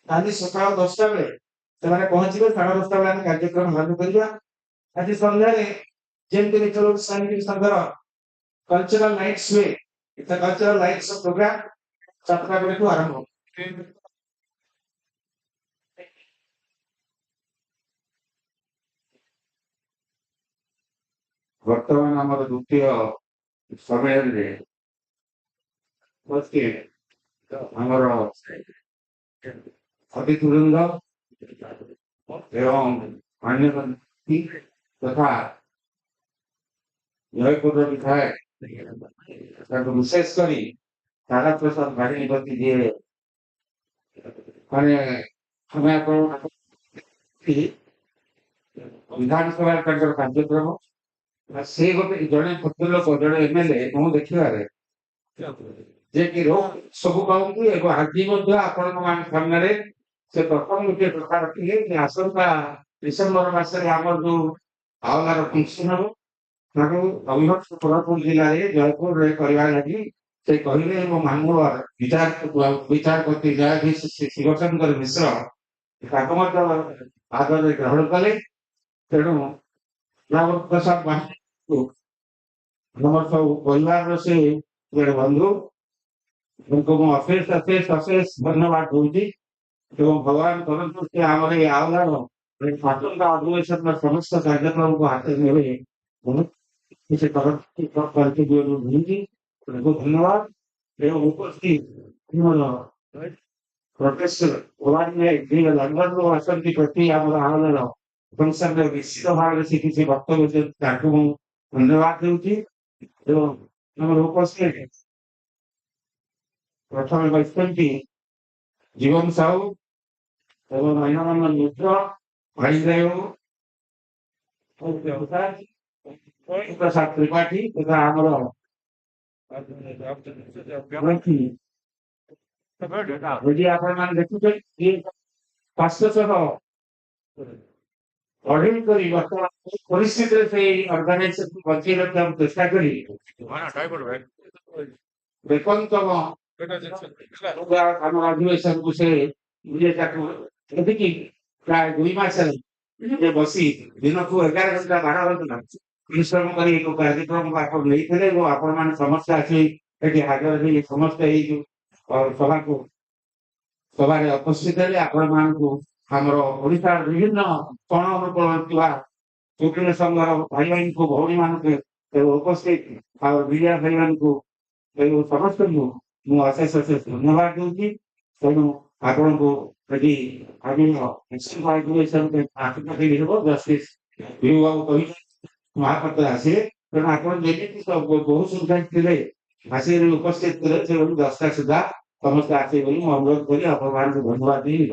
काली सका 10टा बेले से पहुंचे 10:30 बेले आम कार्यक्रम आरंभ करवा आज सन्ध्या जमी संघर कल्चरल नाइट्स हुए कल्चरल नाइट्स प्रोग्राम 7टा बेले आरंभ ବର୍ତ୍ତମାନ ଆମର ଦ୍ୱିତୀୟ ସମ୍ମିଳନୀରେ ବସି ଆମର ଅତିଥୁବୃନ୍ଦ ଏବଂ ମାନ୍ୟବର୍ତ୍ତୀ ତଥା ଜୟପୁରର ବିଧାୟକ ତାଙ୍କୁ ବିଶେଷ କରି ତାରା ପ୍ରସାଦ ବାହିନୀପତି ଯିଏ ମାନେ ଆମେ ଆପଣ ବିଧାନସଭାରେ ତାଙ୍କର କାର୍ଯ୍ୟକ୍ରମ ସେ ଗୋଟେ ଜଣେ ଭଦ୍ରଲୋକ ଜଣେ ଏମଏଲଏ ମୁଁ ଦେଖିବାରେ ଯେ କି ସବୁ କହନ୍ତି ଏବଂ ଆଜି ମଧ୍ୟ ଆପଣଙ୍କ ମାନଙ୍କ ସାମ୍ନାରେ ସେ ପ୍ରଥମ ଗୋଟିଏ କଥା ରଖିଲେ ଯେ ଆସନ୍ତା ଡିସେମ୍ବର ମାସରେ ଆମର ଯୋଉ ଆହ୍ୱାନର ଫଙ୍କସନ ହବ ତାକୁ ଅବିଭକ୍ତ କୋରାପୁଟ ଜିଲ୍ଲାରେ ଜୟପୁରରେ କରିବା ଲାଗି ସେ କହିଲେ ଏବଂ ମାମୁର ବିଚାରପତି ନ୍ୟାୟାଧୀଶ ଶ୍ରୀ ଶିବଶଙ୍କର ମିଶ୍ର ତାକୁ ମଧ୍ୟ ଆଦରରେ ଗ୍ରହଣ କଲେ। ତେଣୁ ରାମ ପ୍ରସାଦ ବାହିନୀକୁ ଆମର ସବୁ ପରିବାରର ସେ ଜଣେ ବନ୍ଧୁ ତାଙ୍କୁ ମୁଁ ଅଶେଷ ଧନ୍ୟବାଦ ଦଉଛି ଏବଂ ଭଗବାନ କରନ୍ତୁ ସେ ଆମର ଏଇ ଆହ୍ୱାନ ସ୍ୱାଧୀନତା ଅଧିବେଶନର ସମସ୍ତ କାର୍ଯ୍ୟକ୍ରମକୁ ହାତରେ ନେବେ ସେ କରନ୍ତି ତାଙ୍କୁ ଧନ୍ୟବାଦ ଏବଂ ଉପସ୍ଥିତ ଆମର ପ୍ରଫେସର ଲଣ୍ଡନରୁ ଆସନ୍ତି ପ୍ରତି ଆମର ଆହ୍ୱାନର ସଂସଦରେ ନିଶ୍ଚିତ ଭାବରେ ସେ କିଛି ବକ୍ତବ୍ୟ ଦିଅନ୍ତି ତାଙ୍କୁ ମୁଁ ଧନ୍ୟବାଦ ଦେଉଛି ଏବଂ ଆମର ଉପସ୍ଥିତ ପ୍ରଥମେ କହିଛନ୍ତି ଜୀବନ ସାହୁ ଏବଂ ମହିଳାମାନ ମିତ୍ର ଭାଇଦେବ ପ୍ରସାଦ ତ୍ରିପାଠୀ ତଥା ଆମର ଯଦି ଆପଣମାନେ ଦେଖୁଛନ୍ତି ପାର୍ଶ୍ୱସହ ଅଢେଇ କରି ବର୍ତ୍ତମାନ ପରିସ୍ଥିତିରେ ସେଇ ଅର୍ଗାନାଇଜେସନ ବଞ୍ଚେଇ ରଖିବାକୁ ଚେଷ୍ଟା କରି ଦେଖନ୍ତମ ଆମର ଅଧିବେଶନକୁ ସେ ନିଜେ ତାକୁ ଏତିକି ପ୍ରାୟ 2 ମାସରେ ନିଜେ ବସି ଦିନକୁ 11 ଘଣ୍ଟା 12 ଘଣ୍ଟା ପରିଶ୍ରମ କରି ଏକ କାର୍ଯ୍ୟକ୍ରମ ଆପଣ ନେଇଥିଲେ ଏବଂ ଆପଣମାନେ ସମସ୍ତେ ଆସି ଏଠି ହାଜର ହେଇ ସମସ୍ତେ ଏଇ ଯୋଉ ସଭାରେ ଉପସ୍ଥିତ ହେଲେ ଆପଣମାନଙ୍କୁ ଆମର ଓଡ଼ିଶାର ବିଭିନ୍ନ କୋଣ ଅନୁକୋଣ ଥିବା ତୃତୀୟ ସଂଘର ଭାଇମାନଙ୍କୁ ଭଉଣୀମାନଙ୍କୁ ଉପସ୍ଥିତ ଆଉ ମିଡ଼ିଆ ଭାଇମାନଙ୍କୁ ସମସ୍ତଙ୍କୁ ମୁଁ ଅଶେଷ ଧନ୍ୟବାଦ ଦଉଛି। ତେଣୁ ଆପଣଙ୍କୁ ଯଦି ହେବ ଜଷ୍ଟିସ ବାବୁ କହିଲେ ମହାପାତ୍ର ଆସିବେ ତେଣୁ ଆପଣ ଯେମିତି ବହୁ ସଂଖ୍ୟା ଥିଲେ ଆସିକି ଉପସ୍ଥିତ ଥିଲେ ସେଭଳି 10ଟା ସୁଦ୍ଧା ସମସ୍ତେ ଆସିବେ ବୋଲି ମୁଁ ଅନୁରୋଧ କରି ଆପଣମାନଙ୍କୁ ଧନ୍ୟବାଦ ଦେଇ